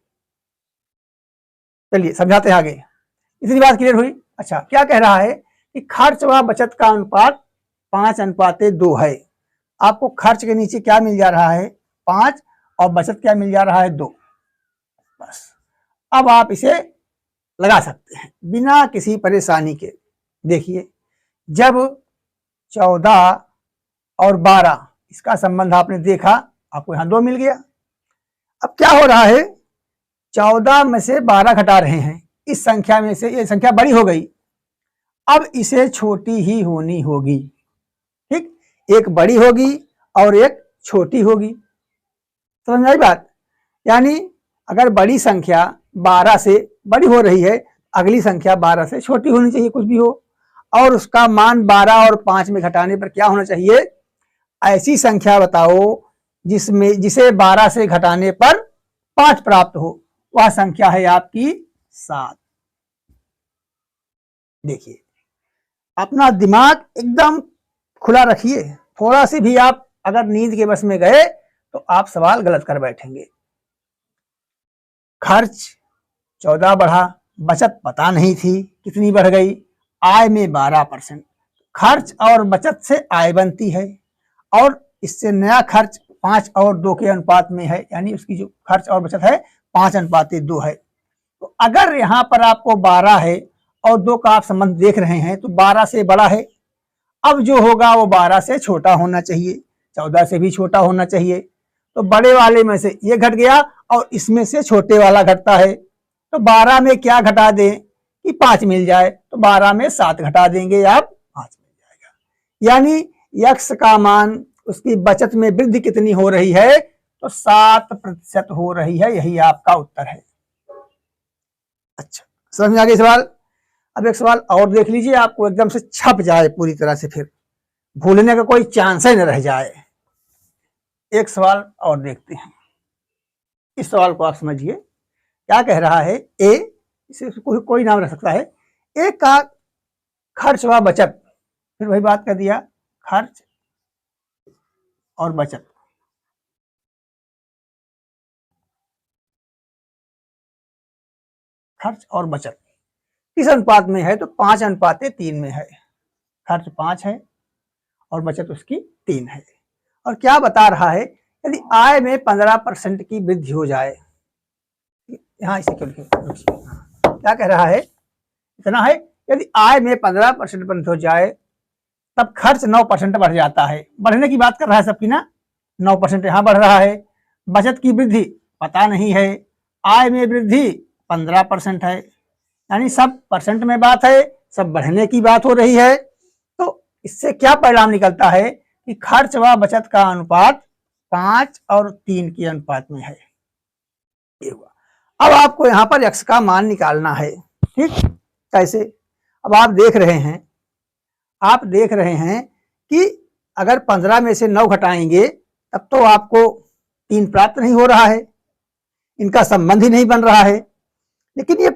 S1: चलिए समझाते हैं आगे। इतनी बात क्लियर हुई। अच्छा, क्या कह रहा है कि खर्च व बचत का अनुपात 5:2 है। आपको खर्च के नीचे क्या मिल जा रहा है, 5, और बचत क्या मिल जा रहा है, 2। बस, अब आप इसे लगा सकते हैं बिना किसी परेशानी के। देखिए, जब 14 और 12 इसका संबंध आपने देखा, आपको यहां 2 मिल गया। अब क्या हो रहा है, 14 में से 12 घटा रहे हैं, इस संख्या में से ये संख्या बड़ी हो गई, अब इसे छोटी ही होनी होगी। ठीक, एक बड़ी होगी और एक छोटी होगी। समझ में आई बात। यानी अगर बड़ी संख्या 12 से बड़ी हो रही है, अगली संख्या 12 से छोटी होनी चाहिए, कुछ भी हो, और उसका मान 12 और 5 में घटाने पर क्या होना चाहिए, ऐसी संख्या बताओ जिसे 12 से घटाने पर 5 प्राप्त हो। वह संख्या है आपकी 7। देखिए, अपना दिमाग एकदम खुला रखिए। थोड़ा सी भी आप अगर नींद के बस में गए तो आप सवाल गलत कर बैठेंगे। खर्च 14 बढ़ा, बचत पता नहीं थी कितनी बढ़ गई, आय में 12%। खर्च और बचत से आय बनती है, और इससे नया खर्च 5 और 2 के अनुपात में है, यानी उसकी जो खर्च और बचत है 5:2 है। तो अगर यहाँ पर आपको 12 है और 2 का आप संबंध देख रहे हैं तो 12 से बड़ा है, अब जो होगा वो 12 से छोटा होना चाहिए, 14 से भी छोटा होना चाहिए। तो बड़े वाले में से ये घट गया और इसमें से छोटे वाला घटता है, तो 12 में क्या घटा दें कि 5 मिल जाए, तो 12 में 7 घटा देंगे आप, 5 मिल जाएगा। यानी यक्स का मान उसकी बचत में वृद्धि कितनी हो रही है, तो 7% हो रही है। यही आपका उत्तर है। अच्छा, समझ में आ गया सवाल। अब एक सवाल और देख लीजिए, आपको एकदम से छप जाए पूरी तरह से, फिर भूलने का कोई चांस ही न रह जाए। एक सवाल और देखते हैं। इस सवाल को आप समझिए, क्या कह रहा है। ए, इसे कोई नाम रख सकता है। ए का खर्च व बचत, फिर वही बात कर दिया, खर्च और बचत। खर्च और बचत किस अनुपात में है, तो 5:3 में है। खर्च 5 है और बचत उसकी 3 है। और क्या बता रहा है, यदि आय में 15% की वृद्धि हो जाए, यहाँ इसे क्यों लिखे, क्या कह रहा है, इतना है, यदि आय में 15% वृद्धि हो जाए तब खर्च 9% बढ़ जाता है। बढ़ने की बात कर रहा है सबकी ना, 9% यहाँ बढ़ रहा है। बचत की वृद्धि पता नहीं है, आय में वृद्धि 15% है, यानी सब परसेंट में बात है, सब बढ़ने की बात हो रही है। तो इससे क्या परिणाम निकलता है कि खर्च व बचत का अनुपात 5 और 3 के अनुपात में है। ये हुआ। अब आपको यहाँ पर x का मान निकालना है। ठीक, कैसे? अब आप देख रहे हैं कि अगर 15 में से 9 घटाएंगे तब तो आपको 3 प्राप्त नहीं हो रहा है, इनका संबंध ही नहीं बन रहा है। लेकिन ये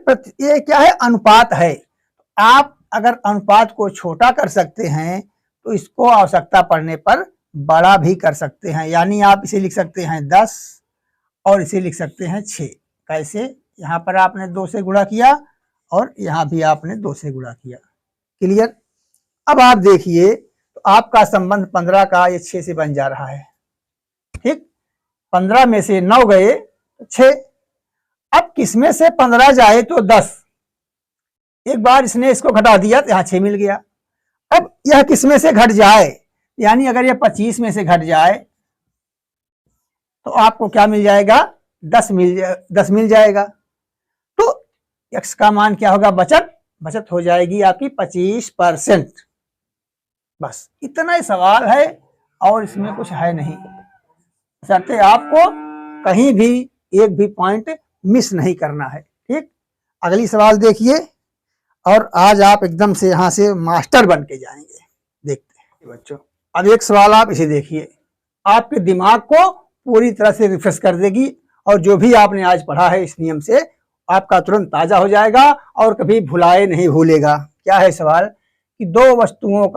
S1: क्या है, अनुपात है। आप अगर अनुपात को छोटा कर सकते हैं तो इसको आवश्यकता पड़ने पर बड़ा भी कर सकते हैं। यानी आप इसे लिख सकते हैं 10 और इसे लिख सकते हैं 6। कैसे? यहाँ पर आपने 2 से गुणा किया और यहाँ भी आपने 2 से गुणा किया। क्लियर? अब आप देखिए, तो आपका संबंध 15 का ये 6 से बन जा रहा है। ठीक, 15 में से 9 गए तो 6। अब किसमें से 15 जाए तो 10। एक बार इसने इसको घटा दिया तो यहाँ 6 मिल गया। अब यह किसमें से घट जाए, यानी अगर यह 25 में से घट जाए तो आपको क्या मिल जाएगा, 10 मिल जाएगा। तो x का मान क्या होगा, बचत हो जाएगी आपकी 25%। बस इतना ही सवाल है और इसमें कुछ है नहीं। शर्ते आपको कहीं भी एक भी पॉइंट मिस नहीं करना है। ठीक, अगली सवाल देखिए और आज आप एकदम से यहां से मास्टर बन के जाएंगे। देखते हैं बच्चों, अब एक सवाल आप इसे देखिए, आपके दिमाग को पूरी तरह से रिफ्रेश कर देगी और जो भी आपने आज पढ़ा है इस नियम से आपका तुरंत ताजा हो जाएगा और कभी भुलाए नहीं भूलेगा। क्या है सवाल कि दो वस्तुओं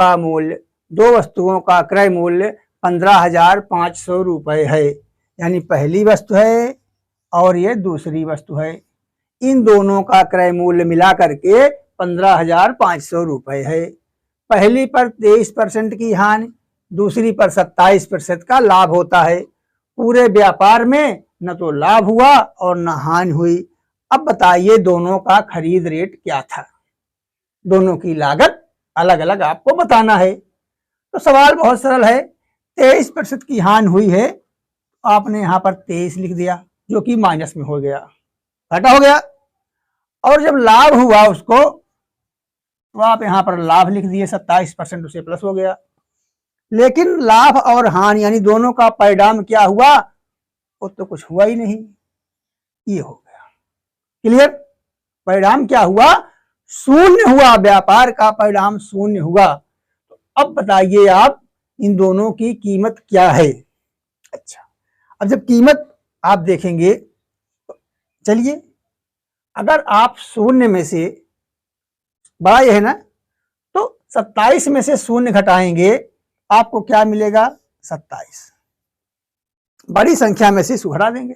S1: का क्रय मूल्य 15,500 रुपए है। यानी पहली वस्तु है और ये दूसरी वस्तु है। इन दोनों का क्रय मूल्य मिला करके 15,500 रुपए है। पहली पर 23% की हानि, दूसरी पर 27% का लाभ होता है। पूरे व्यापार में न तो लाभ हुआ और न हानि हुई। अब बताइए दोनों का खरीद रेट क्या था। दोनों की लागत अलग अलग आपको बताना है। तो सवाल बहुत सरल है। 23% की हानि हुई है, आपने यहाँ पर 23 लिख दिया जो कि माइनस में हो गया, घाटा हो गया। और जब लाभ हुआ उसको तो आप यहाँ पर लाभ लिख दिए, 27% उसे प्लस हो गया। लेकिन लाभ और हानि यानी दोनों का परिणाम क्या हुआ, वो तो कुछ हुआ ही नहीं, ये हो गया। क्लियर? परिणाम क्या हुआ, शून्य हुआ। व्यापार का परिणाम शून्य हुआ। तो अब बताइए आप इन दोनों की कीमत क्या है। अच्छा, अब जब कीमत आप देखेंगे तो चलिए, अगर आप शून्य में से बड़ा ये है ना, तो 27 में से शून्य घटाएंगे आपको क्या मिलेगा, 27। बड़ी संख्या में से घटा देंगे।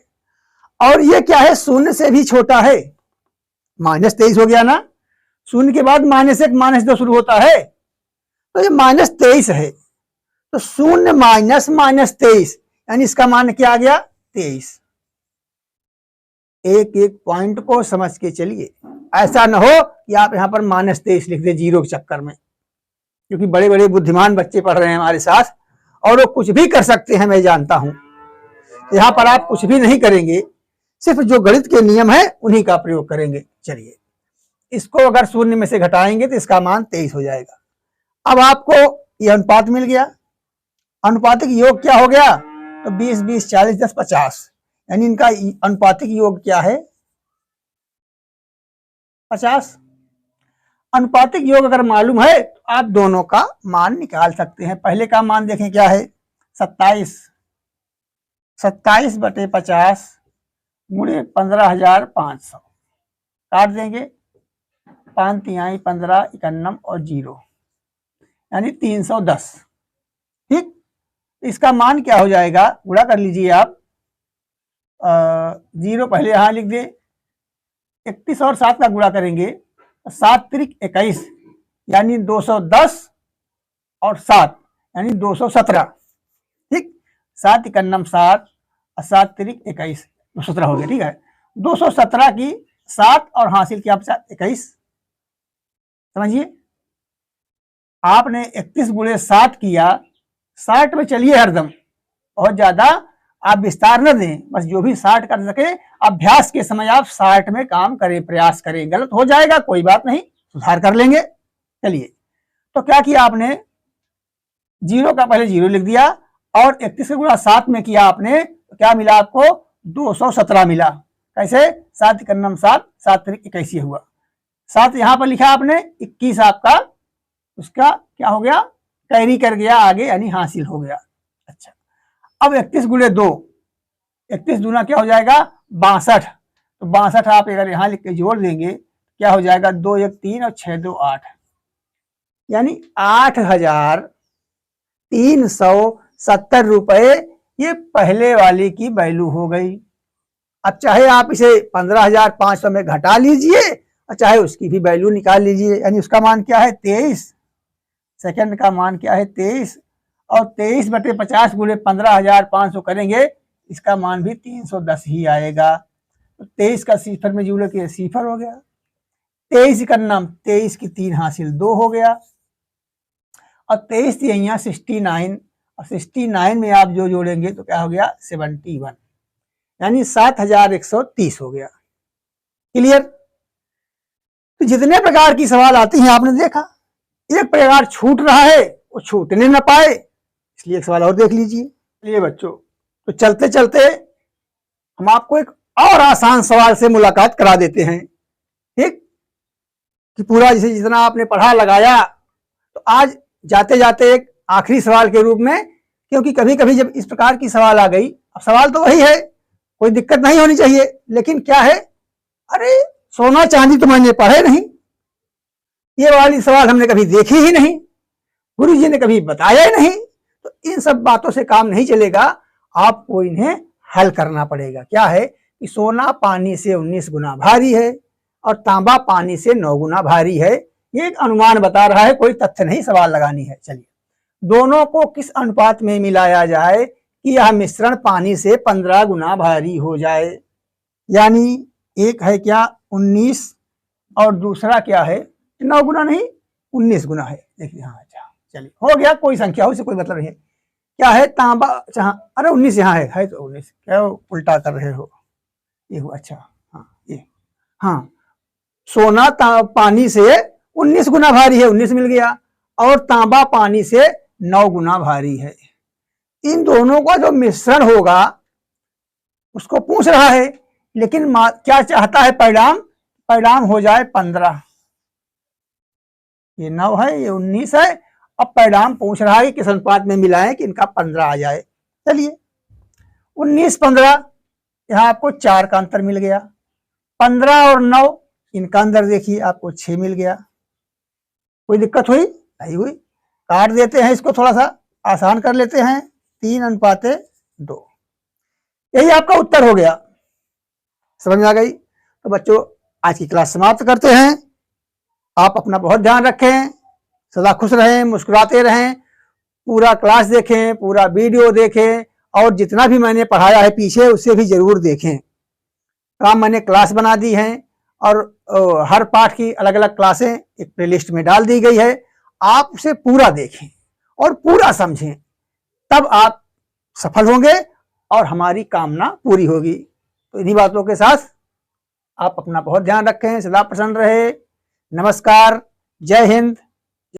S1: और ये क्या है, शून्य से भी छोटा है, -23 हो गया ना। शून्य के बाद -1 -2 शुरू होता है, तो ये -23 है। तो शून्य माइनस -23 यानी इसका मान क्या आ गया, 23। एक एक पॉइंट को समझ के चलिए, ऐसा न हो कि आप यहां पर -23 लिख दे जीरो के चक्कर में, क्योंकि बड़े बड़े बुद्धिमान बच्चे पढ़ रहे हैं हमारे साथ और वो कुछ भी कर सकते हैं, मैं जानता हूं। यहां पर आप कुछ भी नहीं करेंगे, सिर्फ जो गणित के नियम है उन्हीं का प्रयोग करेंगे। चलिए, इसको अगर शून्य में से घटाएंगे तो इसका मान 23 हो जाएगा। अब आपको यह अनुपात मिल गया। अनुपातिक योग क्या हो गया? तो 20 20 40 10 50, यानी इनका अनुपातिक योग क्या है? 50। अनुपातिक योग अगर मालूम है तो आप दोनों का मान निकाल सकते हैं। पहले का मान देखें क्या है? 27, 27/50 गुणे 15,500, काट देंगे 5 तिहाई 15, 91 और 0, यानी 310। ठीक, इसका मान क्या हो जाएगा? गुणा कर लीजिए आप। 0 पहले यहां लिख दे, 31 और 7 का गुणा करेंगे, 7 त्रिक 21, यानी 210 और 7 यानी 217। ठीक, 7 91 7 और 7 त्रिक 21, 217 हो गया। ठीक है, 217 की 7 और हासिल किया 21। समझिए, आपने 31 गुणे 7 किया, 60 में चलिए हरदम, बहुत ज्यादा आप विस्तार न दें, बस जो भी 60 कर सके अभ्यास के समय आप 60 में काम करें, प्रयास करें। गलत हो जाएगा कोई बात नहीं, सुधार कर लेंगे। चलिए, तो क्या किया आपने? 0 का पहले 0 लिख दिया और 31 गुणा 7 में किया आपने, तो क्या मिला आपको? 217 मिला। कैसे? 7 91 7, 7 त्रिक 21 हुआ। 7 यहां पर लिखा आपने, 21 आपका उसका क्या हो गया? कैरी कर गया आगे, यानी हासिल हो गया। अच्छा, अब 31 गुणे 2, 31 दूना क्या हो जाएगा? 62। तो 62 आप अगर यहां लिख के जोड़ देंगे क्या हो जाएगा? 2 1 3 और 6 2 8, यानी 8,370 रुपए ये पहले वाले की वैल्यू हो गई। अब चाहे आप इसे 15,500 में घटा लीजिए और चाहे उसकी भी वैल्यू निकाल लीजिए, यानी उसका मान क्या है? 23। सेकंड का मान क्या है? 23, और 23/50 गुणे 15,500 करेंगे, इसका मान भी 310 ही आएगा। तो 23 का सिफर में जुड़े के सिफर हो गया। 23 का नाम 23 की 3 हासिल 2 हो गया, और 23 यहाँ 69, और 69 में आप जो जोड़ेंगे तो क्या हो गया? 71, यानी 7,130 हो गया। क्लियर? तो जितने प्रकार की सवाल आती हैं आपने देखा, एक प्रकार छूट रहा है, वो छूटने न पाए, इसलिए एक सवाल और देख लीजिए। चलिए बच्चों, तो चलते चलते हम आपको एक और आसान सवाल से मुलाकात करा देते हैं। ठीक, कि पूरा जैसे जितना आपने पढ़ा लगाया, तो आज जाते जाते एक आखिरी सवाल के रूप में, क्योंकि कभी कभी जब इस प्रकार की सवाल आ गई, अब सवाल तो वही है, कोई दिक्कत नहीं होनी चाहिए, लेकिन क्या है? अरे सोना चांदी तो मैंने पढ़े नहीं, ये वाली सवाल हमने कभी देखी ही नहीं, गुरु जी ने कभी बताया ही नहीं, तो इन सब बातों से काम नहीं चलेगा, आपको इन्हें हल करना पड़ेगा। क्या है कि सोना पानी से 19 गुना भारी है और तांबा पानी से 9 गुना भारी है। ये एक अनुमान बता रहा है, कोई तथ्य नहीं, सवाल लगानी है। चलिए, दोनों को किस अनुपात में मिलाया जाए कि यह मिश्रण पानी से 15 गुना भारी हो जाए? यानी एक है क्या? 19, और दूसरा क्या है? 9 गुना नहीं, 19 गुना है। देखिए, हाँ, अच्छा, चलिए हो गया, कोई संख्या हो, इससे कोई मतलब नहीं है। क्या है? तांबा, अच्छा, अरे 19 यहाँ है तो 19, क्या उल्टा कर रहे हो? ये हुआ, अच्छा, हाँ, ये, हाँ, सोना पानी से 19 गुना भारी है, 19 मिल गया, और तांबा पानी से 9 गुना भारी है। इन दोनों का जो मिश्रण होगा उसको पूछ रहा है, लेकिन क्या चाहता है? परिणाम, परिणाम हो जाए 15। ये 9 है, ये 19 है, अब परिणाम पूछ रहा है कि किस अनुपात में मिलाएं कि इनका 15 आ जाए। चलिए, 19 15, यहाँ आपको 4 का अंतर मिल गया। 15 और 9 इनका अंतर देखिए, आपको 6 मिल गया। कोई दिक्कत हुई? नहीं हुई। काट देते हैं इसको, थोड़ा सा आसान कर लेते हैं, 3:2। यही आपका उत्तर हो गया। समझ में आ गई? तो बच्चों, आज की क्लास समाप्त करते हैं। आप अपना बहुत ध्यान रखें, सदा खुश रहें, मुस्कुराते रहें, पूरा क्लास देखें, पूरा वीडियो देखें, और जितना भी मैंने पढ़ाया है पीछे उसे भी जरूर देखें। काम मैंने क्लास बना दी है, और हर पाठ की अलग अलग क्लासें एक प्लेलिस्ट में डाल दी गई है। आप उसे पूरा देखें और पूरा समझें, तब आप सफल होंगे और हमारी कामना पूरी होगी। तो इन्हीं बातों के साथ आप अपना बहुत ध्यान रखें, सदा प्रसन्न रहे। नमस्कार, जय हिंद।